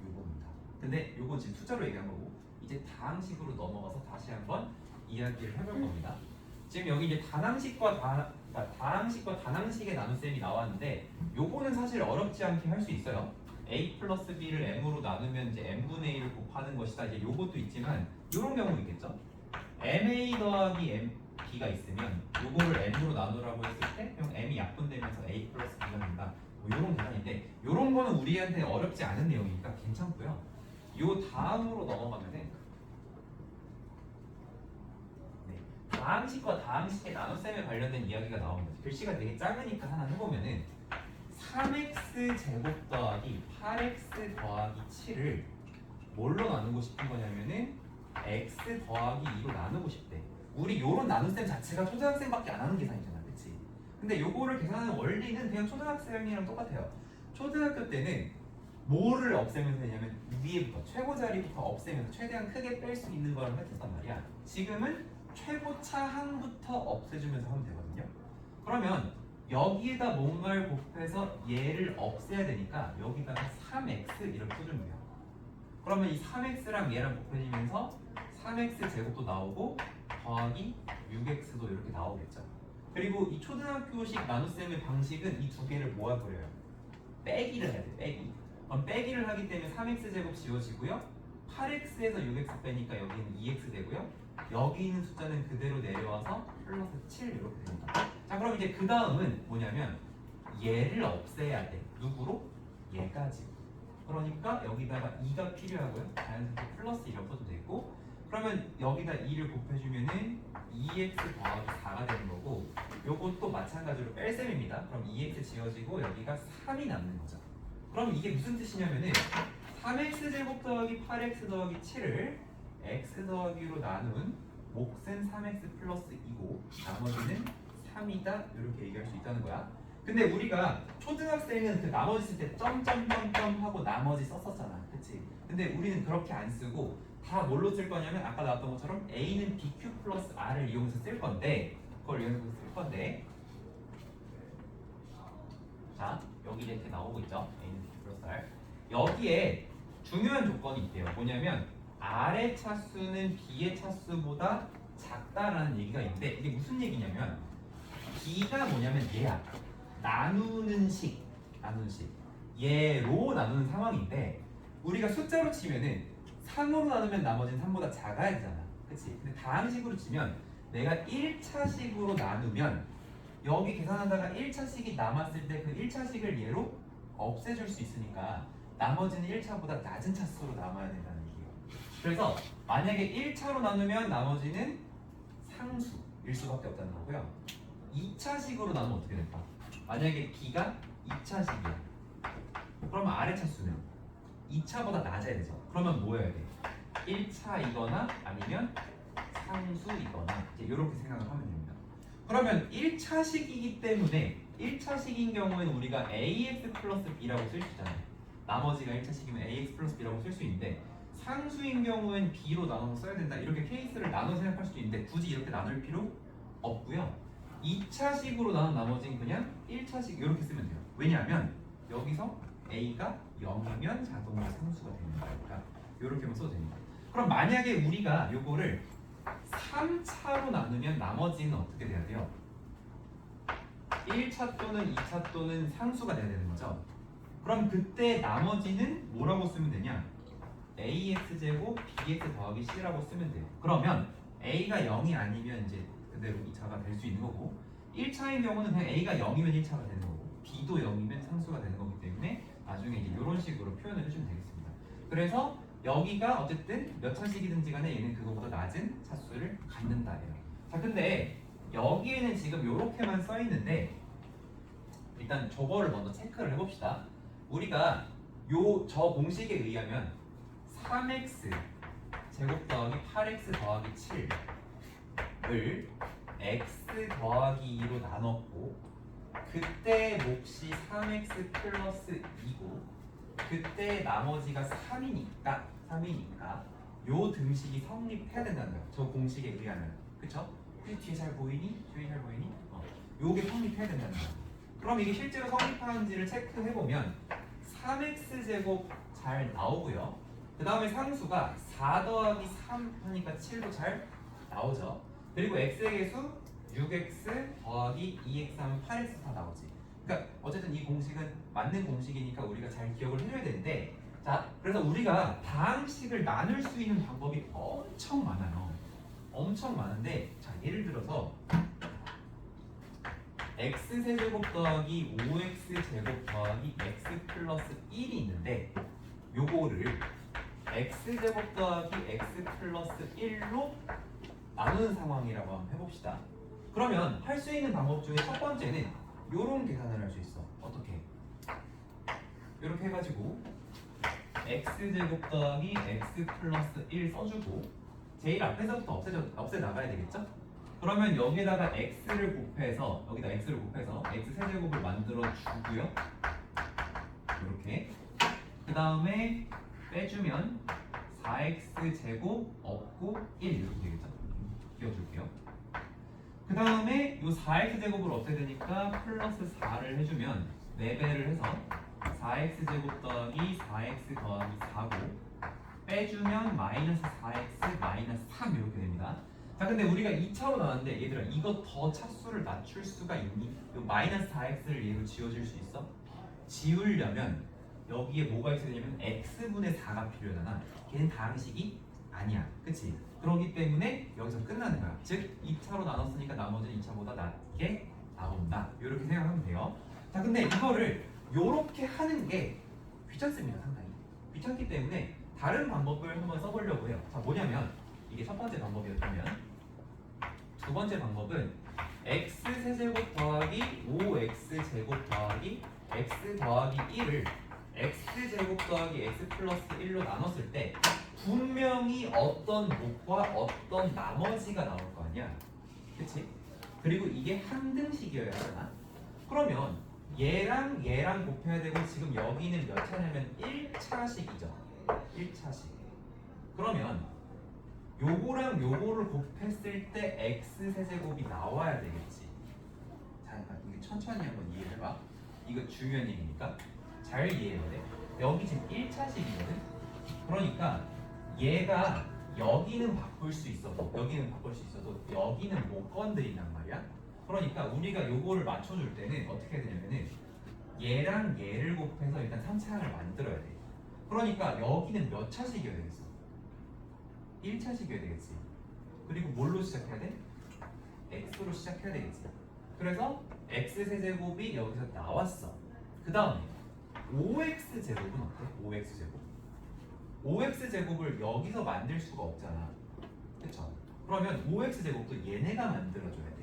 Speaker 1: 요겁니다. 근데 요건 지금 숫자로 얘기한 거고 이제 다항식으로 넘어가서 다시 한번 이야기를 해볼 겁니다. 지금 여기 이제 다항식과 단항식의 나눗셈이 나왔는데 요거는 사실 어렵지 않게 할 수 있어요. a 플러스 b를 m으로 나누면 이제 m분의 1을 곱하는 것이다. 이제 요것도 있지만 요런 경우 있겠죠. ma 더하기 b가 있으면 요거를 m으로 나누라고 했을 때 그럼 m이 약분되면서 a 플러스 b가 된다. 뭐 요런 계산인데 요런 거는 우리한테 어렵지 않은 내용이니까 괜찮고요. 요 다음으로 넘어가면은 다항식과 다항식의 나눗셈에 관련된 이야기가 나오는 거지. 글씨가 되게 작으니까 하나 해보면은 3x 제곱 더하기 8x 더하기 7을 뭘로 나누고 싶은 거냐면은 x 더하기 2로 나누고 싶대. 우리 요런 나눗셈 자체가 초등학생밖에 안 하는 계산이잖아, 그치? 근데 요거를 계산하는 원리는 그냥 초등학생이랑 똑같아요. 초등학교 때는 뭐를 없애면서 되냐면 위에부터 최고 자리부터 없애면서 최대한 크게 뺄 수 있는 거랑 했었단 말이야. 지금은 최고차 항부터 없애주면서 하면 되거든요. 그러면 여기에다 뭔가를 곱해서 얘를 없애야 되니까 여기다가 3x 이렇게 써주면 돼요. 그러면 이 3x랑 얘랑 곱해지면서 3x 제곱도 나오고 더하기 6x도 이렇게 나오겠죠. 그리고 이 초등학교식 나눗셈의 방식은 이 두 개를 모아버려요. 빼기를 해야 돼. 빼기. 그럼 빼기를 하기 때문에 3x 제곱 지워지고요. 8x에서 6x 빼니까 여기는 2x 되고요. 여기 있는 숫자는 그대로 내려와서 플러스 7 이렇게 됩니다. 자, 그럼 이제 그 다음은 뭐냐면 얘를 없애야 돼. 누구로? 얘까지. 그러니까 여기다가 2가 필요하고요. 자연스럽게 플러스 1 없어도 되고, 그러면 여기다 2를 곱해주면은 2x 더하기 4가 되는 거고, 요것도 마찬가지로 뺄셈입니다. 그럼 2x 지워지고 여기가 3이 남는 거죠. 그럼 이게 무슨 뜻이냐면은 3x 제곱 더하기 8x 더하기 7을 x 더하기로 나눈 몫은 3x 플러스 2고 나머지는 3이다 이렇게 얘기할 수 있다는 거야. 근데 우리가 초등학생은 그 나머지 쓸 때 점점점점 하고 나머지 썼었잖아, 그치? 근데 우리는 그렇게 안 쓰고 다 뭘로 쓸 거냐면 아까 나왔던 것처럼 a는 bq 플러스 r을 이용해서 쓸 건데, 그걸 이용해서 쓸 건데, 자 여기 이렇게 나오고 있죠. a는 bq 플러스 r. 여기에 중요한 조건이 있대요. 뭐냐면 r의 차수는 b의 차수보다 작다라는 얘기가 있는데, 이게 무슨 얘기냐면 b가 뭐냐면 얘야. 나누는 식. 얘로 나누는 상황인데, 우리가 숫자로 치면은 3으로 나누면 나머지는 3보다 작아야 되잖아, 그치? 근데 다항식으로 치면 내가 1차식으로 나누면 여기 계산하다가 1차식이 남았을 때 그 1차식을 얘로 없애줄 수 있으니까 나머지는 1차보다 낮은 차수로 남아야 된다는 얘기예요. 그래서 만약에 1차로 나누면 나머지는 상수일 수밖에 없다는 거고요. 2차식으로 나누면 어떻게 될까? 만약에 b가 2차식이야. 그러면 아래 차수는 2차보다 낮아야 되죠. 그러면 뭐 해야 돼? 1차이거나 아니면 상수이거나 이제 이렇게 생각을 하면 됩니다. 그러면 1차식이기 때문에 1차식인 경우에는 우리가 ax 플러스 b라고 쓸 수 있잖아요. 나머지가 1차식이면 ax 플러스 b라고 쓸 수 있는데, 상수인 경우엔 b로 나눠서 써야 된다 이렇게 케이스를 나눠 생각할 수도 있는데 굳이 이렇게 나눌 필요 없고요. 2차식으로 나눈 나머지는 그냥 1차식 이렇게 쓰면 돼요. 왜냐하면 여기서 a가 0이면 자동으로 상수가 되는 거니까 이렇게만 써도 됩니다. 그럼 만약에 우리가 요거를 3차로 나누면 나머지는 어떻게 돼야 돼요? 1차 또는 2차 또는 상수가 돼야 되는 거죠. 그럼 그때 나머지는 뭐라고 쓰면 되냐? ax 제곱 bx 더하기 c라고 쓰면 돼요. 그러면 a가 0이 아니면 이제 그대로 2차가 될 수 있는 거고, 1차인 경우는 그냥 a가 0이면 1차가 되는 거고 b도 0이면 상수가 되는 거기 때문에 나중에 이제 이런 식으로 표현을 해주면 되겠습니다. 그래서 여기가 어쨌든 몇 차식이든지 간에 얘는 그거보다 낮은 차수를 갖는다예요. 자, 근데 여기에는 지금 이렇게만 써 있는데 일단 저거를 먼저 체크를 해봅시다. 우리가 저 공식에 의하면 3x 제곱 더하기 8x 더하기 7을 x 더하기 2로 나눴고, 그때 몫이 3x 플러스 2고 그때 나머지가 3이니까 요 등식이 성립해야 된다는 거예요. 저 공식에 의하면. 그쵸? 뒤에 잘 보이니? 뒤에 잘 보이니? 요게 성립해야 된다는 거예요. 그럼 이게 실제로 성립하는지를 체크해보면 3x 제곱 잘 나오고요. 그 다음에 상수가 4 더하기 3 하니까 7도 잘 나오죠. 그리고 x의 개수 6x 더하기 2x 하면 8x 다 나오지. 그러니까 어쨌든 이 공식은 맞는 공식이니까 우리가 잘 기억을 해줘야 되는데, 자, 그래서 우리가 다항식을 나눌 수 있는 방법이 엄청 많아요. 엄청 많은데, 자, 예를 들어서 x세제곱 더하기 5x 제곱 더하기 x 플러스 1이 있는데, 요거를 x제곱 더하기 x 플러스 1로 나누는 상황이라고 한번 해봅시다. 그러면 할 수 있는 방법 중에 첫 번째는 요런 계산을 할 수 있어. 어떻게? 이렇게 해가지고 x제곱 더하기 x 플러스 1 써주고 제일 앞에서부터 없애 나가야 되겠죠? 그러면 여기다가 x를 곱해서 x 세제곱을 만들어 주고요. 이렇게 그 다음에 빼주면 4x 제곱 없고 1 이렇게 되겠죠? 끼워줄게요. 그 다음에 이 4x 제곱을 없애야 되니까 플러스 4를 해주면 4배를 해서 4x 제곱 더하기 4x 더하기 4고 빼주면 마이너스 4x 마이너스 3 이렇게 됩니다. 자 근데 우리가 2차로 나왔는데 얘들아 이거 더 차수를 낮출 수가 있니? 이 마이너스 4x를 얘로 지워줄 수 있어? 지우려면 여기에 뭐가 있어야 되냐면 x분의 4가 필요하잖아. 걔는 다항식이 아니야. 그치? 그렇기 때문에 여기서 끝나는 거야. 즉 2차로 나눴으니까 나머지는 2차보다 낮게 나온다. 이렇게 생각하면 돼요. 자 근데 이거를 요렇게 하는 게 귀찮습니다. 상당히 귀찮기 때문에 다른 방법을 한번 써보려고 해요. 자 뭐냐면 이게 첫 번째 방법이었다면 두 번째 방법은 x 세제곱 더하기 5x 제곱 더하기 x 더하기 1을 x 제곱 더하기 x 플러스 1로 나눴을 때 분명히 어떤 목과 어떤 나머지가 나올 거 아니야. 그치? 그리고 이게 항등식이어야 하잖아. 그러면 얘랑 얘랑 곱해야 되고 지금 여기는 몇 차냐면 1차식이죠. 1차식. 그러면 요거랑 요거를 곱했을 때 x 세제곱이 나와야 되겠지. 자, 이게 천천히 한번 이해해봐. 이거 중요한 얘기니까 잘 이해해야 돼. 여기 지금 1차식이거든. 그러니까 얘가 여기는 바꿀 수 있어도 여기는 바꿀 수 있어도 여기는 못 건드린단 말이야. 그러니까 우리가 요거를 맞춰줄 때는 어떻게 해야 되냐면은 얘랑 얘를 곱해서 일단 3차항을 만들어야 돼. 그러니까 여기는 몇 차식이어야 되겠어? 1차식이어야 되겠지. 그리고 뭘로 시작해야 돼? x로 시작해야 되겠지. 그래서 x 세제곱이 여기서 나왔어. 그 다음에 5x 제곱은 어때? 5x 제곱. 5x 제곱을 여기서 만들 수가 없잖아. 그쵸? 그러면 5x 제곱도 얘네가 만들어줘야 돼.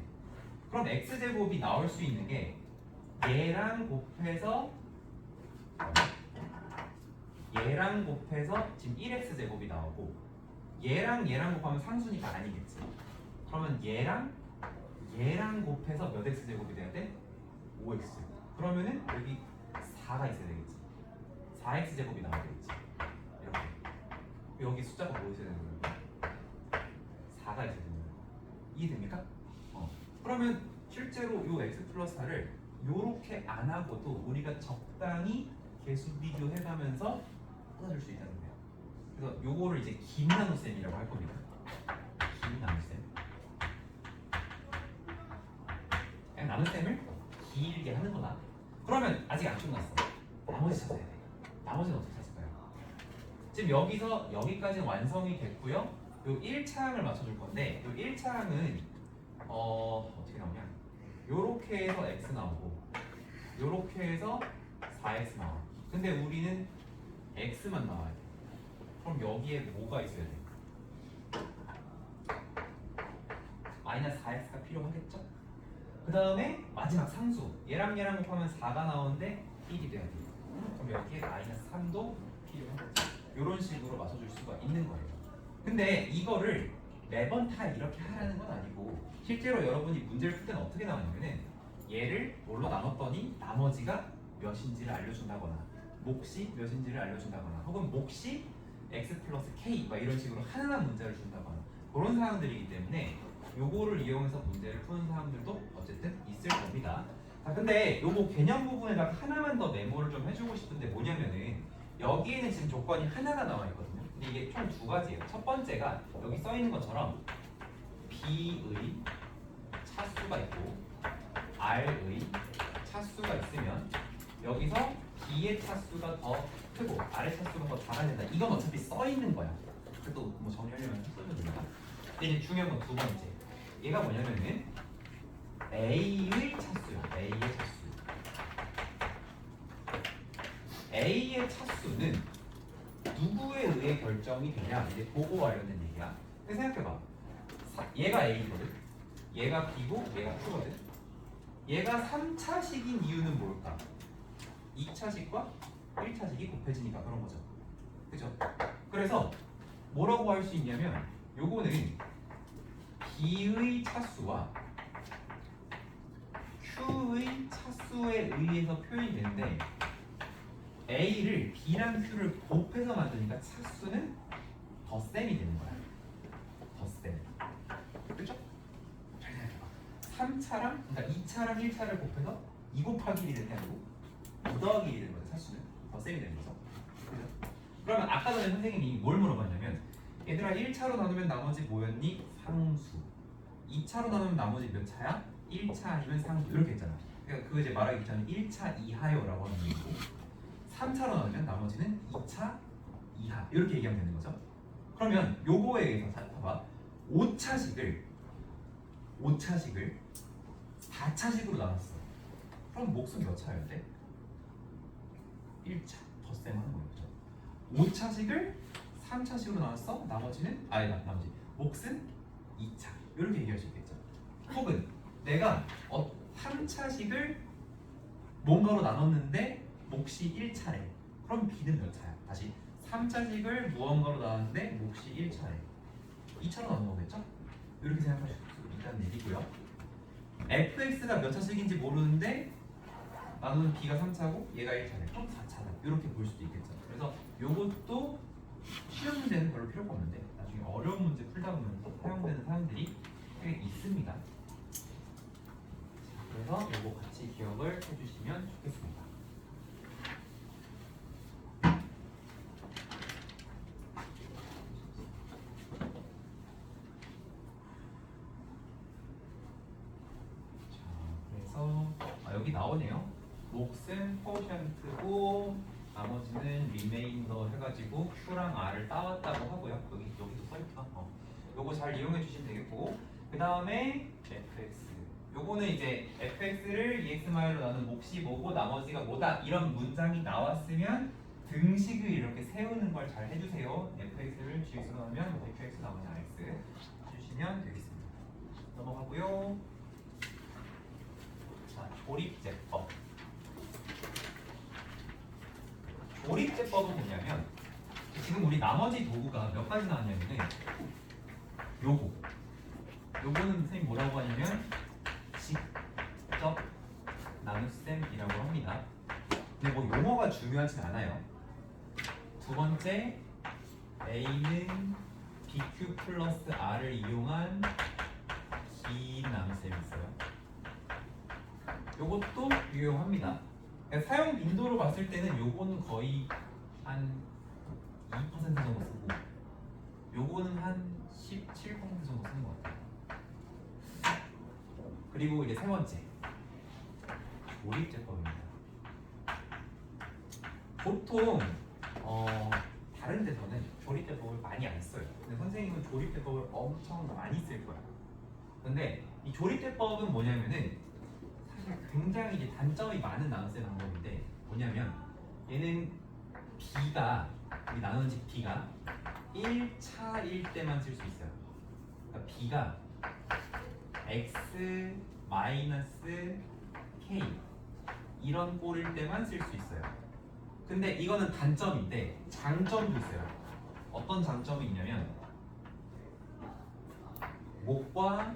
Speaker 1: 그럼 x 제곱이 나올 수 있는 게 얘랑 곱해서 지금 1x 제곱이 나오고 얘랑 곱하면 상수니까 아니겠지. 그러면 얘랑 곱해서 몇 x 제곱이 돼야 돼? 5x 제곱. 그러면은 여기 4가 있어야 되겠지. 4x 제곱이 나와야 되겠지. 이렇게. 여기 숫자가 뭐 있어야 되는 거야? 4가 있어야 되는 거야. 이해됩니까? 그러면 실제로 요 x 플러스 4를 요렇게 안 하고도 우리가 적당히 계수 비교해가면서 끊어줄 수 있다는 거예요. 그래서 요거를 이제 긴 나눗셈이라고 할 겁니다. 긴 나눗셈. 그냥 나눗셈을 길게 하는 거다. 그러면 아직 안 끝났어. 나머지 찾아야 돼. 나머지는 어떻게 찾을까요? 지금 여기서 여기까지는 완성이 됐고요. 요 1차항을 맞춰줄 건데 요 1차항은 어떻게 나오냐? 요렇게 해서 x 나오고 요렇게 해서 4x 나와. 근데 우리는 x만 나와야 돼. 그럼 여기에 뭐가 있어야 돼? 마이너스 4x가 필요하겠죠? 그 다음에 마지막 상수 얘랑 곱하면 4가 나오는데 1이 돼야 돼. 그럼 여기에 마이너스 3도 필요하겠죠? 이런 식으로 맞춰줄 수가 있는 거예요. 근데 이거를 매번 다 이렇게 하라는 건 아니고 실제로 여러분이 문제를 풀 때는 어떻게 나오냐면은 얘를 뭘로 나눴더니 나머지가 몇인지를 알려준다거나 몫이 몇인지를 알려준다거나 혹은 몫이 x 플러스 k 막 이런 식으로 하나만 문제를 준다거나 그런 상황들이기 때문에 요거를 이용해서 문제를 푸는 사람들도 어쨌든 있을 겁니다. 자 근데 요거 개념 부분에다가 하나만 더 메모를 좀 해주고 싶은데 뭐냐면은 여기에는 지금 조건이 하나가 나와 있거든요. 근데 이게 총 두 가지예요. 첫 번째가 여기 써 있는 것처럼 B의 차수가 있고 R의 차수가 있으면 여기서 B의 차수가 더 크고 R의 차수가 더 작아야 된다. 이건 어차피 써 있는 거야. 그래도 뭐 정리하려면 쓰면 됩니다. 근데 이제 중요한 건 두 번째. 얘가 뭐냐면은 A의 차수요. A의 차수. A의 차수는 누구에 의해 결정이 되냐? 이제 보고 관련된 얘기야. 근데 생각해봐. 얘가 A거든. 얘가 B고 얘가 Q거든. 얘가 3차식인 이유는 뭘까? 2차식과 1차식이 곱해지니까 그런 거죠. 그죠? 그래서 뭐라고 할 수 있냐면 요거는 B의 차수와 Q의 차수에 의해서 표현이 되는데 A를 B랑 Q를 곱해서 만드니까 차수는 덧셈이 되는 거야. 덧셈. 그죠? 잘 생각해봐. 3차랑 그러니까 2차랑 1차를 곱해서 2 곱하기 1이 되는 게 아니고 2 더하기 1이 되는 거죠. 차수는 덧셈이 되는 거죠. 그죠? 그러면 아까 전에 선생님이 뭘 물어봤냐면 얘들아 1차로 나누면 나머지 뭐였니? 상수. 2차로 나누면 나머지 몇 차야? 1차 아니면 상수 이렇게 했잖아. 그러니까 그거 이제 말하기 전에 1차 이하요라고 하는 얘기고 3차로 나누면 나머지는 2차 이하 이렇게 얘기하면 되는 거죠. 그러면 요거에 의해서 봐봐 5차식을 4차식으로 나눴어. 그럼 몫은 몇 차여야 돼? 1차 덧셈 하는 거죠. 5차식을 3차식으로 나눴어. 나머지는 나머지 몫은 2차 이렇게 얘기할 수 있겠죠. 혹은 내가 3차식을 뭔가로 나눴는데 몫이 1차래. 그럼 B는 몇 차야? 다시 3차식을 무언가로 나눴는데 몫이 1차래. 2차로 나눈 거겠죠? 이렇게 생각할 수 있다는 얘기고요. fx가 몇 차식인지 모르는데 나누는 b가 3차고 얘가 1차래. 그럼 4차다. 이렇게 볼 수도 있겠죠. 그래서 요것도 쉬운 문제는 별로 필요가 없는데 나중에 어려운 문제 풀다 보면 또 사용되는 사용들이 꽤 있습니다. 그래서 요거 같이 기억을 해주시면 좋겠습니다. 여기 나오네요. 몫은 코오션트고 나머지는 리메인더 해가지고 Q랑 R을 따왔다고 하고요. 여기도 써있구나. 요거 잘 이용해 주시면 되겠고 그 다음에 fx 요거는 이제 fx를 EX마일로 나눈 몫이 뭐고 나머지가 뭐다 이런 문장이 나왔으면 등식을 이렇게 세우는 걸 잘 해주세요. fx를 gx로 나누면 fx 나머지 rx 해주시면 되겠습니다. 넘어가고요. 조립제법. 조립제법은 뭐냐면 지금 우리 나머지 도구가 몇 가지 나왔냐면은 요거는 선생님 뭐라고 하냐면 직접 나눗셈이라고 합니다. 근데 뭐 용어가 중요하진 않아요. 두 번째 A는 BQ 플러스 R을 이용한 긴 나눗셈이 있어요. 요것도 유용합니다. 그러니까 사용 빈도로 봤을 때는 요거는 거의 한 2% 정도 쓰고 요거는 한 17% 정도 쓰는 것 같아요. 그리고 이제 세 번째 조립제법입니다. 보통 다른 데서는 조립제법을 많이 안 써요. 근데 선생님은 조립제법을 엄청 많이 쓸 거야. 근데 이 조립제법은 뭐냐면은 굉장히 이제 단점이 많은 나눗셈 방법인데 뭐냐면 얘는 b가 우리 나누는 b가 1차일 때만 쓸 수 있어요. 그러니까 b가 x 마이너스 k 이런 꼴일 때만 쓸 수 있어요. 근데 이거는 단점인데 장점도 있어요. 어떤 장점이 있냐면 몫과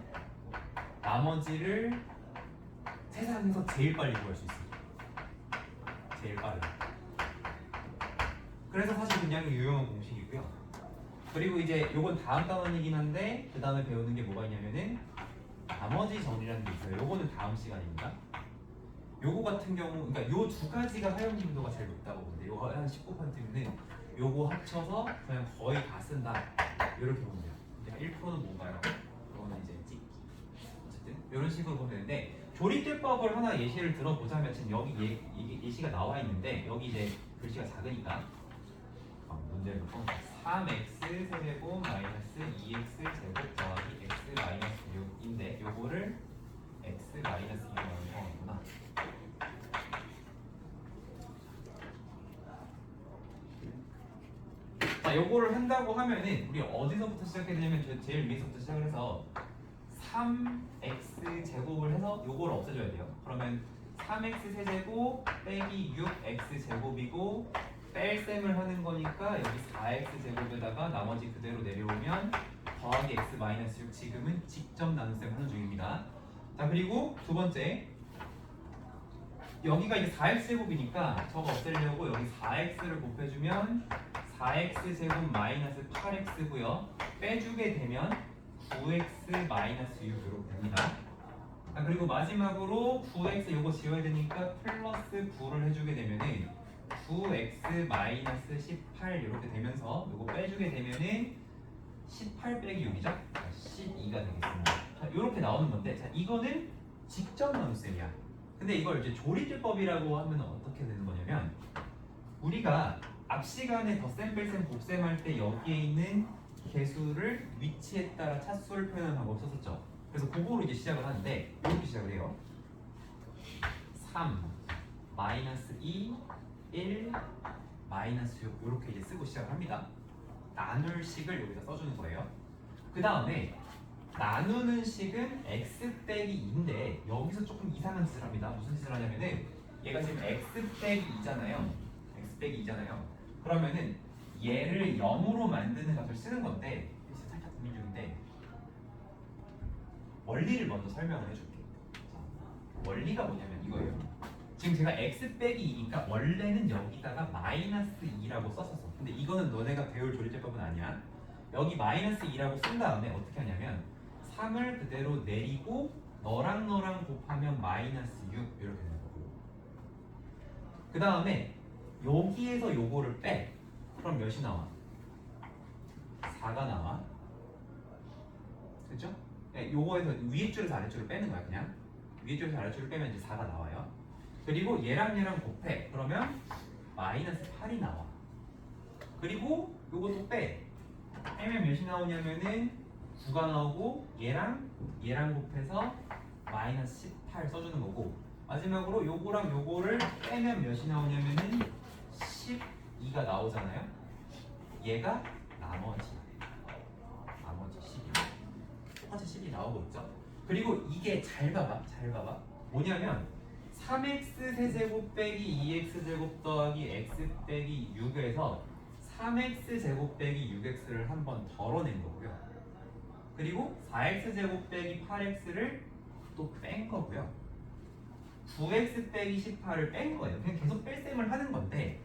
Speaker 1: 나머지를 세상에서 제일 빨리 구할 수 있어요. 제일 빠르게. 그래서 사실 굉장히 유용한 공식이고요. 그리고 이제 요건 다음 단원이긴 한데 그 다음에 배우는 게 뭐가 있냐면은 나머지 정리라는 게 있어요. 요거는 다음 시간입니다. 요거 같은 경우, 그러니까 요 두 가지가 활용 빈도가 제일 높다고 보는데 요거 한 19%는 요거 합쳐서 그냥 거의 다 쓴다. 이렇게 보면 돼요. 1%는 뭔가요? 요거는 이제 찍기. 어쨌든 이런 식으로 보면 되는데 조립제법을 하나 예시를 들어보자면 지금 여기 예시가 나와 있는데 여기 이제 글씨가 작으니까 문제를 볼 3x 세제곱 마이너스 2x 제곱 더하기 x 마이너스 6인데 요거를 x 마이너스 2라고 하는구나. 자, 요거를 한다고 하면은 우리 어디서부터 시작해야 되냐면 제일 위에서부터 시작을 해서 3x 제곱을 해서 요걸 없애줘야 돼요. 그러면 3x 세제곱 빼기 6x 제곱이고 뺄셈을 하는 거니까 여기 4x 제곱에다가 나머지 그대로 내려오면 더하기 x 마이너스 6 지금은 직접 나눗셈 하는 중입니다. 자, 그리고 두 번째 여기가 이제 4x 제곱이니까 저거 없애려고 여기 4x를 곱해주면 4x 제곱 마이너스 8x고요. 빼주게 되면 9x 마이너스 6 이렇게 됩니다. 자, 그리고 마지막으로 9x 요거 지워야 되니까 플러스 9를 해주게 되면은 9x 마이너스 18 이렇게 되면서 요거 빼주게 되면은 18 빼기 6이죠? 12가 되겠습니다. 자, 이렇게 나오는 건데, 자, 이거는 직접 나눗셈이야. 근데 이걸 이제 조리제법이라고 하면 어떻게 되는 거냐면, 우리가 앞 시간에 덧셈, 뺄셈, 곱셈 할 때 여기에 있는 개수를 위치에 따라 차수를 표현하는 방법을 썼었죠. 그래서 그거로 이제 시작을 하는데, 이렇게 시작을 해요. 3, 마이너스 2, 1, 마이너스 6 이렇게 이제 쓰고 시작을 합니다. 나눌 식을 여기다 써주는 거예요. 그 다음에 나누는 식은 x 빼기 2인데 여기서 조금 이상한 짓을 합니다. 무슨 짓을 하냐면은 얘가 지금 x 빼기 2잖아요. x 빼기 2잖아요. 그러면은 얘를 0으로 만드는 값을 쓰는 건데 살짝 고민 중인데 원리를 먼저 설명을 해줄게. 원리가 뭐냐면 이거예요. 지금 제가 x 빼기 2니까 원래는 여기다가 마이너스 2라고 썼었어. 근데 이거는 너네가 배울 조리제법은 아니야. 여기 마이너스 2라고 쓴 다음에 어떻게 하냐면 3을 그대로 내리고 너랑 곱하면 마이너스 6 이렇게 되는 거고. 그 다음에 여기에서 요거를 빼. 그럼 몇이 나와? 4가 나와. 그죠? 요거에서 위에 줄에서 아래 줄을 빼는 거야 그냥. 위에 줄에서 아래 줄을 빼면 이제 4가 나와요. 그리고 얘랑 곱해. 그러면 마이너스 8이 나와. 그리고 요것도 빼. 빼면 몇이 나오냐면은 9가 나오고 얘랑 곱해서 마이너스 18 써주는 거고 마지막으로 요거랑 요거를 빼면 몇이 나오냐면은 12가 나오잖아요. 얘가 나머지 12. 똑같이 10이 나오고 있죠. 그리고 이게 잘 봐봐. 뭐냐면 3x 세제곱 빼기 2x 제곱 더하기 x 빼기 6에서 3x 제곱 빼기 6x를 한 번 덜어낸 거고요. 그리고 4x 제곱 빼기 8x를 또 뺀 거고요. 9x 빼기 18을 뺀 거예요. 그냥 계속 뺄셈을 하는 건데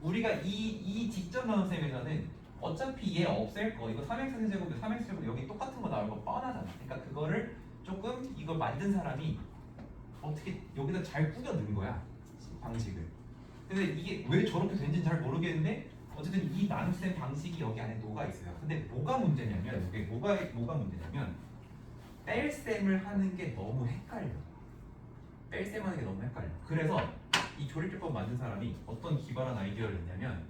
Speaker 1: 우리가 이 직접 나눗셈에서는 어차피 얘 없앨 거 이거 3x 제곱 3x 제곱 여기 똑같은 거 나올 거 뻔하잖아. 그러니까 그거를 조금 이걸 만든 사람이 어떻게 여기다 잘 꾸겨 넣은 거야 방식을. 근데 이게 왜 저렇게 된지는 잘 모르겠는데 어쨌든 이 나눗셈 방식이 여기 안에 녹아 있어요. 근데 뭐가 문제냐면 이게 뭐가 문제냐면 뺄셈을 하는 게 너무 헷갈려. 뺄셈하는 게 너무 헷갈려. 그래서 이 조립제법 만든 사람이 어떤 기발한 아이디어를 냈냐면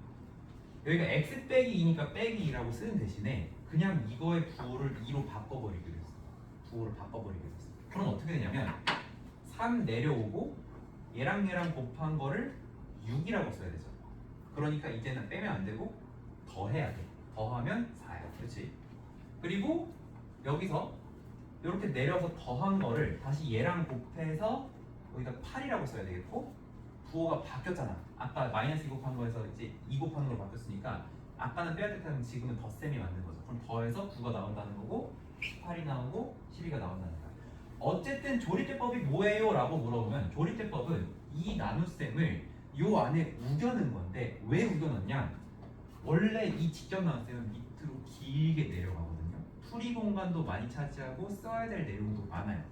Speaker 1: 여기가 x 빼기 2니까 빼기 2라고 쓰는 대신에 그냥 이거의 부호를 2로 바꿔버리기로 했어. 부호를 바꿔버리기로 했어. 그럼 어떻게 되냐면 3 내려오고 얘랑 곱한 거를 6이라고 써야 되죠. 그러니까 이제는 빼면 안 되고 더해야 돼. 더하면 4야. 그렇지? 그리고 여기서 이렇게 내려서 더한 거를 다시 얘랑 곱해서 여기다 8이라고 써야 되겠고 부호가 바뀌었잖아. 아까 마이너스 2 곱한 거에서 이제 2 곱하는 걸로 바뀌었으니까 아까는 빼야 됐다면 지금은 덧셈이 맞는 거죠. 그럼 더해서 9가 나온다는 거고 8이 나오고 12가 나온다는 거야. 어쨌든 조립제법이 뭐예요? 라고 물어보면 조립제법은 이 나눗셈을 요 안에 우겨넣은 건데 왜 우겨넣냐? 원래 이 직접 나눗셈은 밑으로 길게 내려가거든요. 풀이 공간도 많이 차지하고 써야 될 내용도 많아요.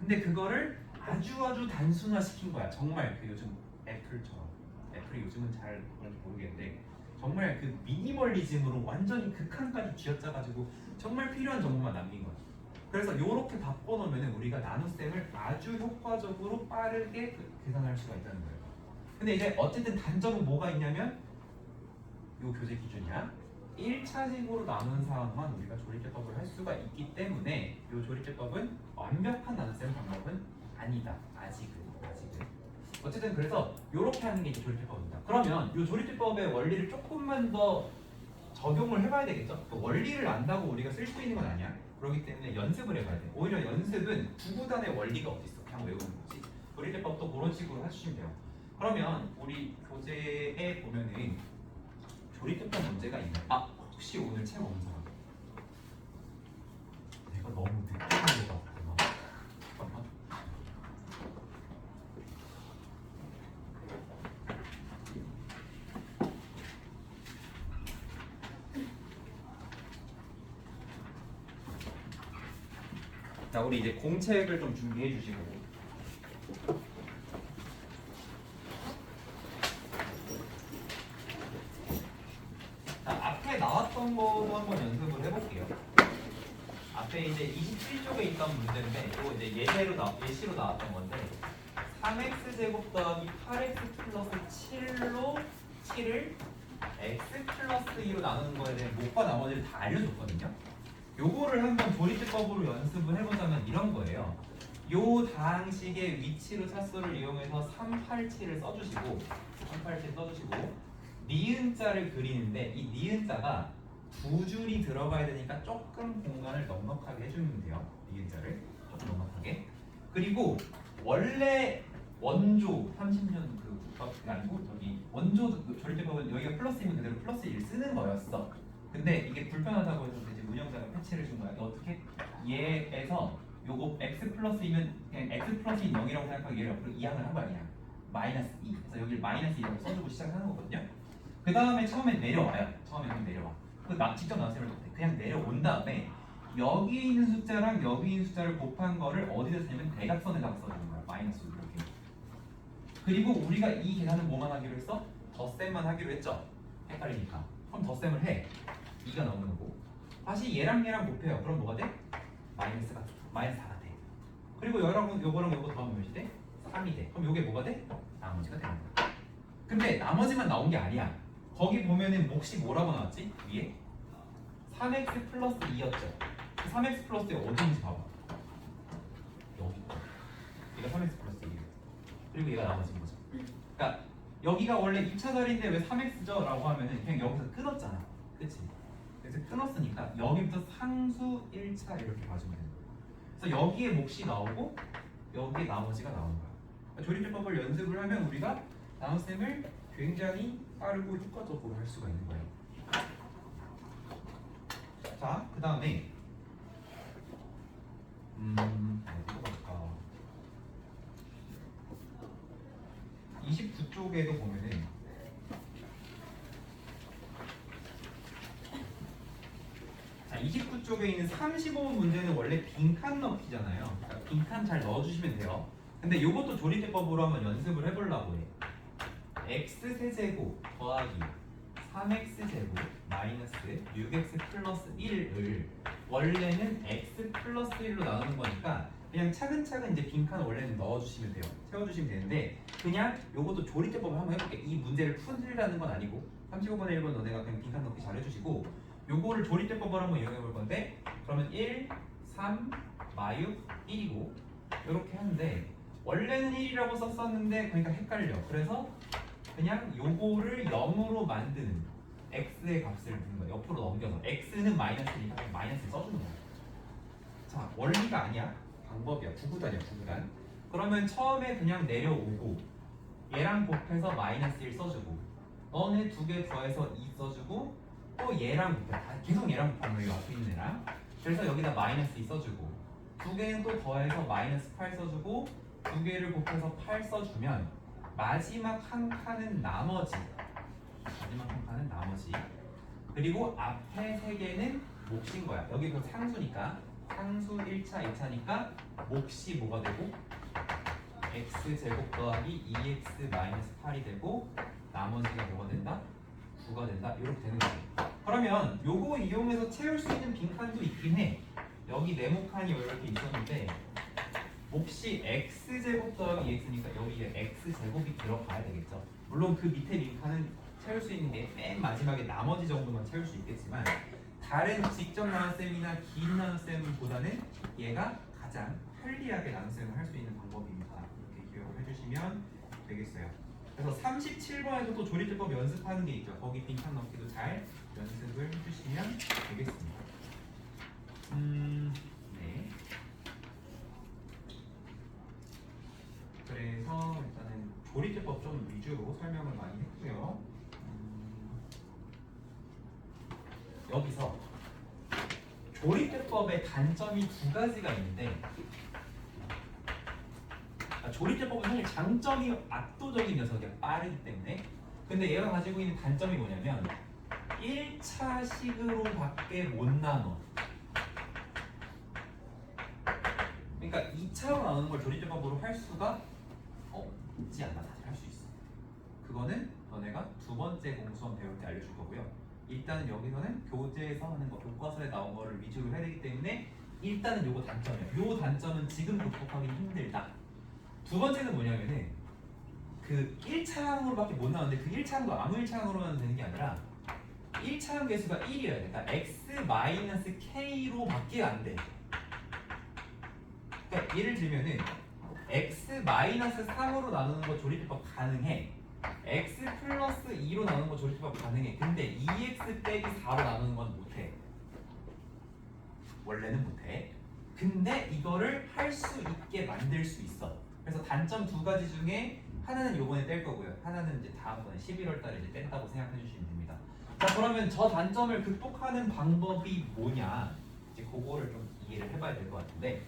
Speaker 1: 근데 그거를 아주 단순화 시킨 거야. 정말 그 요즘 애플처럼. 애플이 요즘은 잘 그런지 모르겠는데 정말 그 미니멀리즘으로 완전히 극한까지 쥐어짜가지고 정말 필요한 정보만 남긴 거야. 그래서 이렇게 바꿔놓으면 우리가 나눗셈을 아주 효과적으로 빠르게 계산할 수가 있다는 거예요. 근데 이제 어쨌든 단점은 뭐가 있냐면 이 교재 기준이야. 1차식으로 나누는 상황만 우리가 조립제법을 할 수가 있기 때문에 이 조립제법은 완벽한 나눗셈 방법은 아니다. 아직은. 어쨌든 그래서 이렇게 하는 게 이제 조립제법입니다. 그러면 이 조립제법의 원리를 조금만 더 적용을 해봐야 되겠죠? 그 원리를 안다고 우리가 쓸 수 있는 건 아니야. 그렇기 때문에 연습을 해봐야 돼. 오히려 연습은 구구단의 원리가 어디 있어? 그냥 외우는 거지. 조립제법도 그런 식으로 해주시면 돼요. 그러면 우리 교재에 보면은 조립제법 문제가 있나요? 아, 혹시 오늘 책 없는 사람? 내가 너무 늦게 하는 것 같구나. 잠깐만. 자, 우리 이제 공책을 좀 준비해 주시고. 자, 앞에 나왔던 거도 한번 연습을 해볼게요. 앞에 이제 27쪽에 있던 문제인데 이거 이제 예시로 나왔던 건데 3x 제곱 더하기 8x 플러스 7로 7을 x 플러스 2로 나누는 거에 대한 목과 나머지를 다 알려줬거든요. 요거를 한번 조리제법으로 연습을 해보자면 이런 거예요. 요 다항식의 위치로 차수를 이용해서 387을 써주시고 니은자를 그리는데 이 니은자가 두 줄이 들어가야 되니까 조금 공간을 넉넉하게 해주면 돼요. 니은자를 조금 넉넉하게. 그리고 원래 원조 30년 그 국밥이 아니고 저기 원조 조리제법은 여기가 플러스이면 그대로 플러스 1 쓰는 거였어. 근데 이게 불편하다고 해서 이제 운영자가 패치를 준 거야. 어떻게? 얘에서 요거 x 플러스이면 그냥 x 플러스 0이라고 생각하고 얘를 옆으로 이항을 한 거야 그냥 마이너스 2. 그래서 여기를 마이너스 2라고 써주고 시작하는 거거든요. 그 다음에 처음에 내려와요. 처음에 그냥 내려와. 그 직접 나왔으면 못해. 그냥 내려온 다음에 여기 있는 숫자랑 여기 있는 숫자를 곱한 거를 어디다 쓰냐면 대각선에다가 써주는 거야. 마이너스 이렇게. 그리고 우리가 이 계산은 뭐만 하기로 했어? 덧셈만 하기로 했죠. 헷갈리니까. 그럼 덧셈을 해. 2가 나오는 거고. 다시 얘랑 얘랑 곱해요. 그럼 뭐가 돼? 마이너스 4가 돼. 그리고 요거랑 요거 더하면 몇이 돼? 3이 돼. 그럼 요게 뭐가 돼? 나머지가 되는 거야. 근데 나머지만 나온 게 아니야. 거기 보면은 몫이 뭐라고 나왔지? 위에 3x 플러스 2였죠. 3x 플러스 2가 어디 있는지 봐봐. 여기. 얘가 3x 플러스 2. 그리고 얘가 나머지인 거죠. 그러니까 여기가 원래 2차 자리인데 왜 3x죠? 라고 하면은 그냥 여기서 끊었잖아. 그치? 그래서 끊었으니까 여기부터 상수 1차 이렇게 봐주면 되는 거야. 그래서 여기에 몫이 나오고 여기에 나머지가 나오는 거야. 그러니까 조리제법을 연습을 하면 우리가 나눗셈을 굉장히 빠르고 효과적으로 할 수가 있는 거예요. 자, 그 다음에 어디로 갈까? 29쪽에도 보면은 자, 29쪽에 있는 35번 문제는 원래 빈칸 넣기잖아요. 그러니까 빈칸 잘 넣어주시면 돼요. 근데 이것도 조리제법으로 한번 연습을 해보려고 해. x세제곱 더하기 3x제곱 마이너스 6x 플러스 1을 원래는 x 플러스 1로 나누는 거니까 그냥 차근차근 이제 빈칸 원래는 넣어주시면 돼요. 채워주시면 되는데 그냥 요것도 조리제법을 한번 해볼게. 이 문제를 풀으라는 건 아니고 35번에 1번 너네가 그냥 빈칸 넣기 잘 해주시고 요거를 조리제법을 한번 이용해 볼 건데 그러면 1, 3, 마육 1이고 이렇게 하는데 원래는 1이라고 썼었는데 그러니까 헷갈려. 그래서 그냥 요거를 0으로 만드는 x의 값을 두는 거야. 옆으로 넘겨서 x는 마이너스니까 그냥 마이너스 써주는 거야. 자, 원리가 아니야. 방법이야. 구구단이야. 구구단. 그러면 처음에 그냥 내려오고 얘랑 곱해서 마이너스 1 써주고 너네 두 개 더해서 2 써주고 또 얘랑 곱해. 계속 얘랑 곱하는 거야. 앞에 있는 애랑. 그래서 여기다 마이너스 2 써주고 두 개는 또 더해서 마이너스 8 써주고 두 개를 곱해서 8 써주면 마지막 한 칸은 나머지. 그리고 앞에 세 개는 몫인 거야. 여기 그 상수니까 상수 1차, 2차니까 몫이 뭐가 되고 x제곱 더하기 2x 마이너스 8이 되고 나머지가 뭐가 된다? 9가 된다. 이렇게 되는 거예요. 그러면 요거 이용해서 채울 수 있는 빈칸도 있긴 해. 여기 네모칸이 이렇게 있었는데 몫이 x제곱 더하기 x니까 여기에 x제곱이 들어가야 되겠죠. 물론 그 밑에 빈칸은 채울 수 있는 게 맨 마지막에 나머지 정도만 채울 수 있겠지만 다른 직접 나눗셈이나 긴 나눗셈보다는 얘가 가장 편리하게 나눗셈을 할 수 있는 방법입니다. 이렇게 기억을 해주시면 되겠어요. 그래서 37번에도 또 조리제법 연습하는 게 있죠. 거기 빈칸 넣기도 잘 연습을 해주시면 되겠습니다. 네. 그래서 일단은 조리제법 좀 위주로 설명을 많이 했고요. 여기서 조리제법의 단점이 두 가지가 있는데 조리제법은 사실 장점이 압도적인 녀석이야. 빠르기 때문에. 근데 얘가 가지고 있는 단점이 뭐냐면 1차식으로밖에 못 나눠. 그러니까 2차로 나누는 걸 조리제법으로 할 수가 없지 않나. 사실 할 수 있어. 그거는 너네가 두 번째 공수원 배울 때 알려줄 거고요. 일단은 여기서는 교재에서 하는 거, 교과서에 나온 거를 위주로 해야 되기 때문에 일단은 요거 단점이야. 요 단점은 지금 극복하기 힘들다. 두 번째는 뭐냐면은 그 1차항으로밖에 못 나오는데 그 1차항도 아무 1차항으로만 되는 게 아니라 1차항 개수가 1이어야 돼. 그러니까 x-k로밖에 안 돼. 그러니까 예를 들면은 x-3으로 나누는 거 조립해법 가능해. x 플러스 2로 나누는 거 조립해법 가능해. 근데 2x 빼기 4로 나누는 건 못해. 원래는 못해. 근데 이거를 할 수 있게 만들 수 있어. 그래서 단점 두 가지 중에 하나는 요번에 뗄 거고요. 하나는 이제 다음번에 11월 달에 이제 뗀다고 생각해 주시면 됩니다. 자, 그러면 저 단점을 극복하는 방법이 뭐냐? 이제 그거를 좀 이해를 해봐야 될 것 같은데.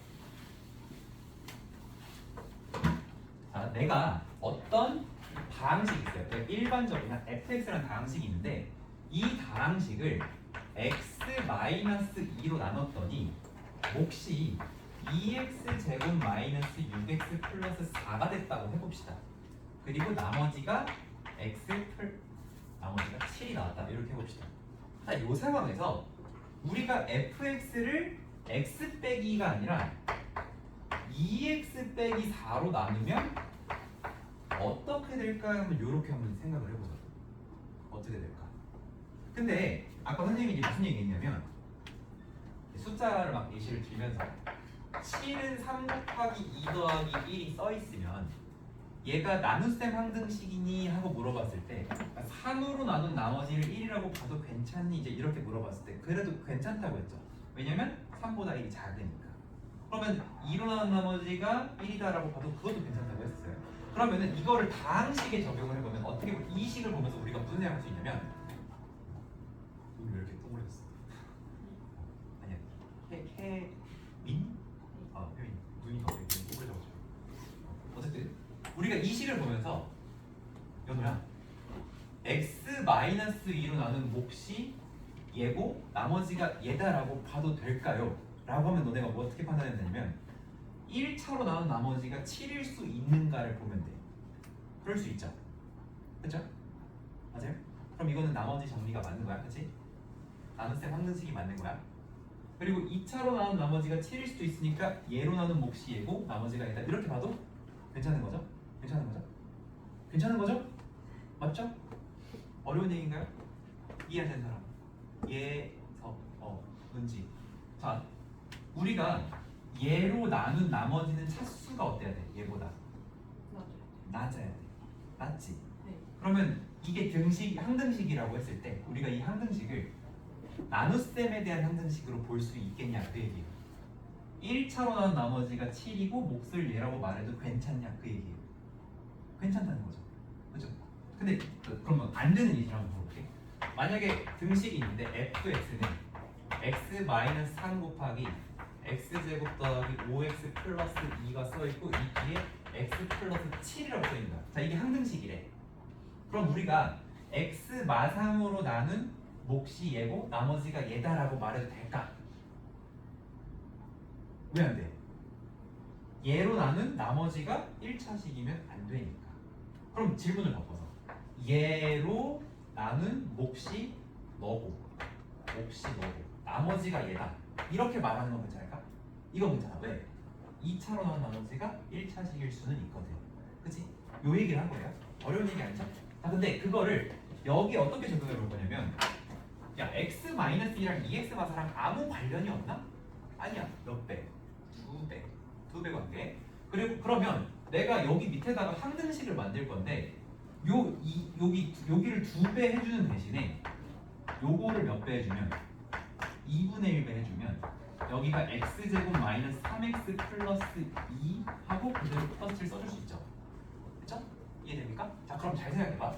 Speaker 1: 자, 내가 어떤 다항식이 있어요. 그러니까 일반적인 fx라는 다항식이 있는데 이 다항식을 x-2로 나눴더니 몫이 2x 제곱 마이너스 6x 플러스 4가 됐다고 해봅시다. 그리고 나머지가 나머지가 7이 나왔다. 이렇게 해봅시다. 자, 이 상황에서 우리가 fx를 x 빼기가 아니라 2x 빼기 4로 나누면 어떻게 될까 하면 이렇게 한번 생각을 해보자. 어떻게 될까? 근데 아까 선생님이 무슨 얘기했냐면 숫자를 막 예시를 들면서 7은 3 곱하기 2 더하기 1이 써있으면 얘가 나눗셈 항등식이니 하고 물어봤을 때 3으로 나눈 나머지를 1이라고 봐도 괜찮니? 이제 이렇게 물어봤을 때 그래도 괜찮다고 했죠. 왜냐면 3보다 1이 작으니까. 그러면 2로 나눈 나머지가 1이다라고 봐도 그것도 괜찮다고 했어요. 그러면은 이거를 다항식에 적용을 해보면 어떻게 보면 이 식을 보면서 우리가 무슨 생각할 수 있냐면 눈이 왜 이렇게 동그래졌어? 아니야. 혜민? 아, 혜민. 눈이 더 이렇게 동그래져가지고. 어쨌든 우리가 이 식을 보면서 연우야 x-2로 나눈 몫이 얘고 나머지가 얘다라고 봐도 될까요? 라고 하면 너네가 뭐 어떻게 판단했냐면 1차로 나눈 나머지가 7일 수 있는가를 보면 돼. 그럴 수 있죠. 그쵸? 맞아요? 그럼 이거는 나머지 정리가 맞는 거야. 그치? 나눗셈 항등식이 맞는 거야. 그리고 2차로 나눈 나머지가 7일 수도 있으니까 얘로 나눈 몫이 얘고 나머지가 얘다. 이렇게 봐도 괜찮은 거죠? 괜찮은 거죠? 괜찮은 거죠? 맞죠? 어려운 얘기인가요? 이해하는 사람? 은지. 자, 우리가 얘로 나눈 나머지는 차수가 어때야 돼? 얘보다 낮아야 돼. 낮지?
Speaker 2: 네.
Speaker 1: 그러면 이게 항등식이라고 했을 때 우리가 이 항등식을 나눗셈에 대한 항등식으로 볼 수 있겠냐 그 얘기예요. 1차로 나눈 나머지가 7이고 몫을 얘라고 말해도 괜찮냐 그 얘기예요. 괜찮다는 거죠. 그죠? 근데 그러면 안 되는 예시를 한번 볼게. 만약에 등식이 있는데 fx는 x-3 곱하기 x제곱 더하기 5x 플러스 2가 써있고 이 뒤에 x 플러스 7이라고 써있는 거야. 자, 이게 항등식이래. 그럼 우리가 x-3으로 나눈 몫이 얘고 나머지가 얘다라고 말해도 될까? 왜 안 돼? 얘로 나눈 나머지가 1차식이면 안 되니까. 그럼 질문을 바꿔서 얘로 나눈 몫이 너고 나머지가 얘다. 이렇게 말하는 건 괜찮을까? 이건 괜찮아. 왜? 2차로 나온 나머지가 1차식일 수는 있거든. 그치? 요 얘기를 한 거예요. 어려운 얘기 아니죠? 아, 근데 그거를 여기 어떻게 적용해 볼 거냐면 야, x-2랑 2x-4랑 아무 관련이 없나? 아니야. 몇 배? 2배. 2배 관계. 그리고 그러면 내가 여기 밑에다가 항등식을 만들 건데 여기를 2배 해주는 대신에 요거를 몇 배 해주면 2분의 1배 해주면 여기가 x제곱 마이너스 3x 플러스 2 하고 그대로 플러스 7 써줄 수 있죠. 그쵸? 이해됩니까? 자, 그럼 잘 생각해봐.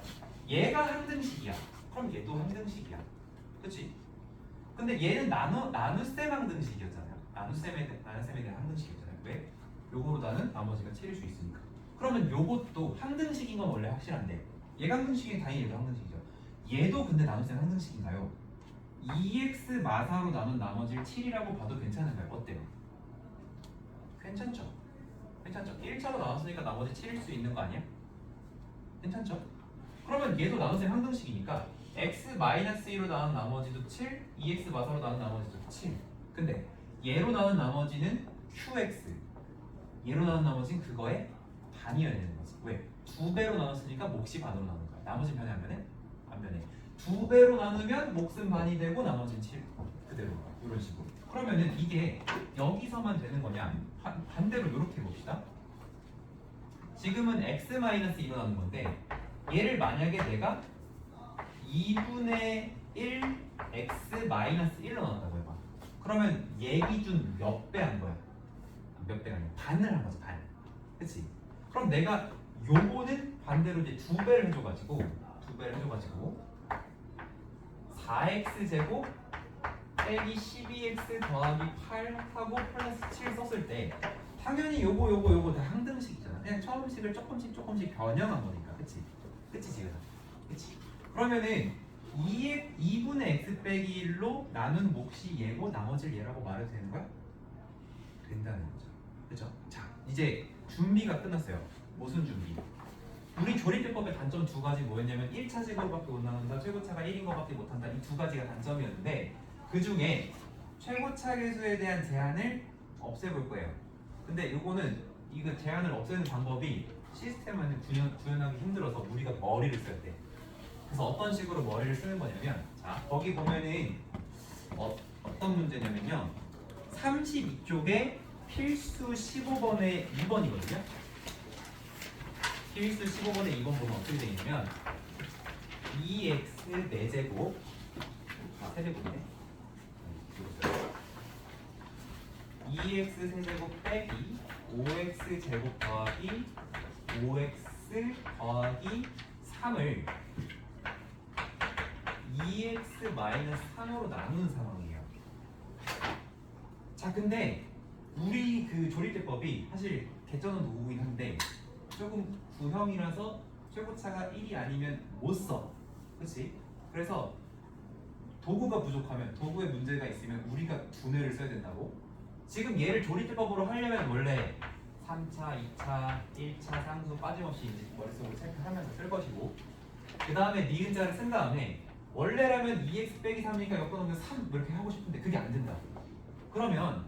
Speaker 1: 얘가 항등식이야. 그럼 얘도 항등식이야. 그치? 근데 얘는 나눗셈 항등식이었잖아요. 나눗셈에 대한 항등식이었잖아요. 왜? 요거로 나는 나머지가 7일 수 있으니까. 그러면 요것도 항등식인 건 원래 확실한데 얘가 항등식이면 당연히 얘도 항등식이죠. 얘도 근데 나눗셈 항등식인가요? 2x 마사로 나눈 나머지를 7이라고 봐도 괜찮은가요? 어때요? 괜찮죠? 괜찮죠? 1차로 나눴으니까 나머지 7일 수 있는 거 아니야? 괜찮죠? 그러면 얘도 나눗셈 항등식이니까 x-2로 나눈 나머지도 7, 2x 마사로 나눈 나머지도 7. 근데 얘로 나눈 나머지는 QX. 얘로 나눈 나머지는 그거의 반이어야 되는 거지. 왜? 2배로 나눴으니까 몫이 반으로 나눈 거야. 나머지 변해 안 변해? 안 변해. 2배로 나누면 몫은 반이 되고 나머지는 7 그대로 가. 이런 식으로. 그러면은 이게 여기서만 되는 거냐? 반대로 이렇게 봅시다. 지금은 x-1이 일어나는 건데 얘를 만약에 내가 2분의 1 x-1로 나눴다고 해봐. 그러면 얘 기준 몇 배 한 거야? 몇 배가 아니야? 반을 한 거죠. 반. 그치? 그럼 내가 요거는 반대로 이제 2배를 해줘가지고 4x제곱 빼기 12x 더하기 8 하고 플러스 7 썼을 때 당연히 요거 다 항등식이잖아. 그냥 처음식을 조금씩 변형한 거니까. 그치? 그치 지금? 그치? 그러면은 2분의 x 빼기 1로 나눈 몫이 얘고 나머지를 얘라고 말해도 되는 거야? 된다는 거죠. 그죠? 자, 이제 준비가 끝났어요. 무슨 준비? 우리 조립비법의 단점 두 가지 뭐였냐면 1차 제곱밖에 못 나눈다, 최고차가 1인 것밖에 못한다. 이 두 가지가 단점이었는데 그 중에 최고차 계수에 대한 제한을 없애볼 거예요. 근데 이거는 이거 제한을 없애는 방법이 시스템을 구현하기 힘들어서 우리가 머리를 써야 돼. 그래서 어떤 식으로 머리를 쓰는 거냐면, 자 거기 보면은 어떤 문제냐면요, 32쪽에 필수 15번에 2번이거든요. 필수 15번에 2번 보면 어떻게 되냐면 2x 4제곱 세제곱이네. 2x 세제곱 빼기 5x 제곱 더하기 5x 더하기 3을 2x 마이너스 3으로 나누는 상황이에요. 자, 근데 우리 그 조립대법이 사실 개쩌는 도구긴 한데 조금 구형이라서 최고차가 1이 아니면 못 써. 그치? 그래서 도구가 부족하면, 도구에 문제가 있으면 우리가 두뇌를 써야 된다고. 지금 얘를 조립대법으로 하려면 원래 3차, 2차, 1차 상수 빠짐없이 이제 머릿속으로 체크하면서 쓸 것이고, 그 다음에 니은자를 쓴 다음에 원래라면 2x 빼기 3이니까 엮어놓으면 3 이렇게 하고 싶은데 그게 안 된다. 그러면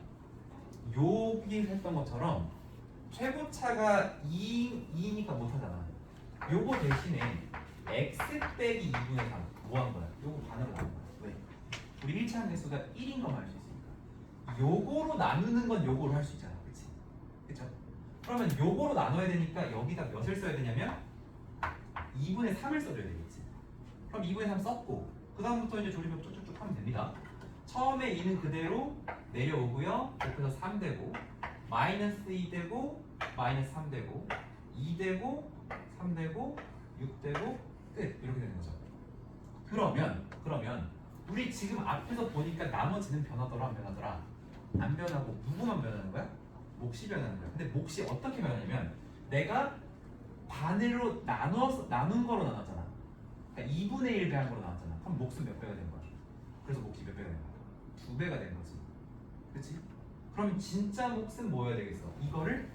Speaker 1: 여기 했던 것처럼 최고차가 2니까 못하잖아. 요거 대신에 x 빼기 2분의 3 뭐 한 거야? 요거 반으로 나눈 거야. 왜? 우리 1차 함수가 1인 것만 할 수 있으니까. 요거로 나누는 건 요거로 할 수 있잖아. 그치? 그쵸? 그러면 요거로 나눠야 되니까 여기다 몇을 써야 되냐면 2분의 3을 써줘야 되겠지. 그럼 2분의 3 썼고, 그 다음부터 이제 조립을 쭉쭉쭉 하면 됩니다. 처음에 2는 그대로 내려오고요. 곱해서 3 되고, 마이너스 2 되고, 마이너스 3 되고, 2 되고, 3 되고, 6 되고, 끝. 이렇게 되는 거죠. 그러면 우리 지금 앞에서 보니까 나머지는 변하더라 안 변하더라? 안 변하고 누구만 변하는 거야? 몫이 변하는 거야. 근데 몫이 어떻게 변하냐면 내가 반으로 나눈 거로 나눴잖아. 그러니까 2분의 1 배한 거로 나왔잖아. 그럼 몫은 몇 배가 된 거야? 그래서 몫이 몇 배가 된 거야? 2배가 된 거지. 그치? 그럼 진짜 몫은 뭐여야 되겠어? 이거를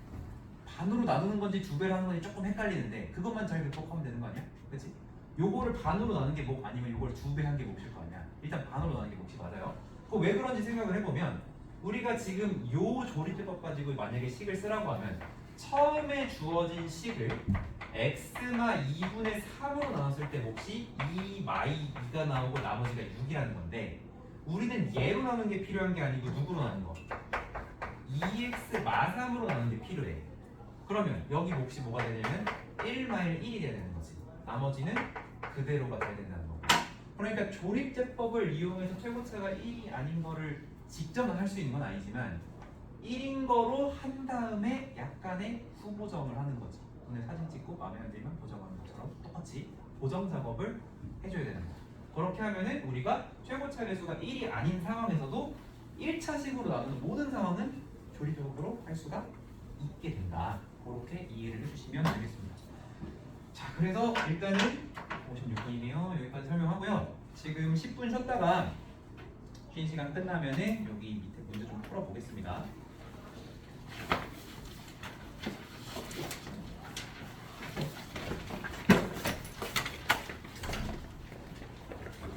Speaker 1: 반으로 나누는 건지 2배로 하는 건지 조금 헷갈리는데 그것만 잘 극복하면 되는 거 아니야? 그치? 요거를 반으로 나눈 게 몫 아니면 요걸 2배 한 게 몫일 거 아니야? 일단 반으로 나눈 게 몫이 맞아요. 그거 왜 그런지 생각을 해보면 우리가 지금 요 조립대법 가지고 만약에 식을 쓰라고 하면 처음에 주어진 식을 x마 2분의 3으로 나눴을 때 몫이 2 마이 2가 나오고 나머지가 6이라는 건데 우리는 얘로 나누는 게 필요한 게 아니고 누구로 나누는 거? 2x 마 3으로 나누는 게 필요해. 그러면 여기 몫이 뭐가 되냐면 1 마일 1이 돼야 되는 거지. 나머지는 그대로가 돼야 된다는 거고. 그러니까 조립제법을 이용해서 최고차가 1이 아닌 거를 직접은 할 수 있는 건 아니지만 1인 거로 한 다음에 약간의 후보정을 하는 거지. 오늘 사진 찍고 마음에 안 들면 보정하는 것처럼 똑같이 보정 작업을 해줘야 되는 거야. 그렇게 하면은 우리가 최고차 계수가 1이 아닌 상황에서도 1차식으로 나누는 모든 상황은 조립적으로 할 수가 있게 된다. 그렇게 이해를 해주시면 되겠습니다. 자, 그래서 일단은 56분이네요. 여기까지 설명하고요. 지금 10분 쉬었다가 쉰 시간 끝나면은 여기 밑에 문제 좀 풀어보겠습니다.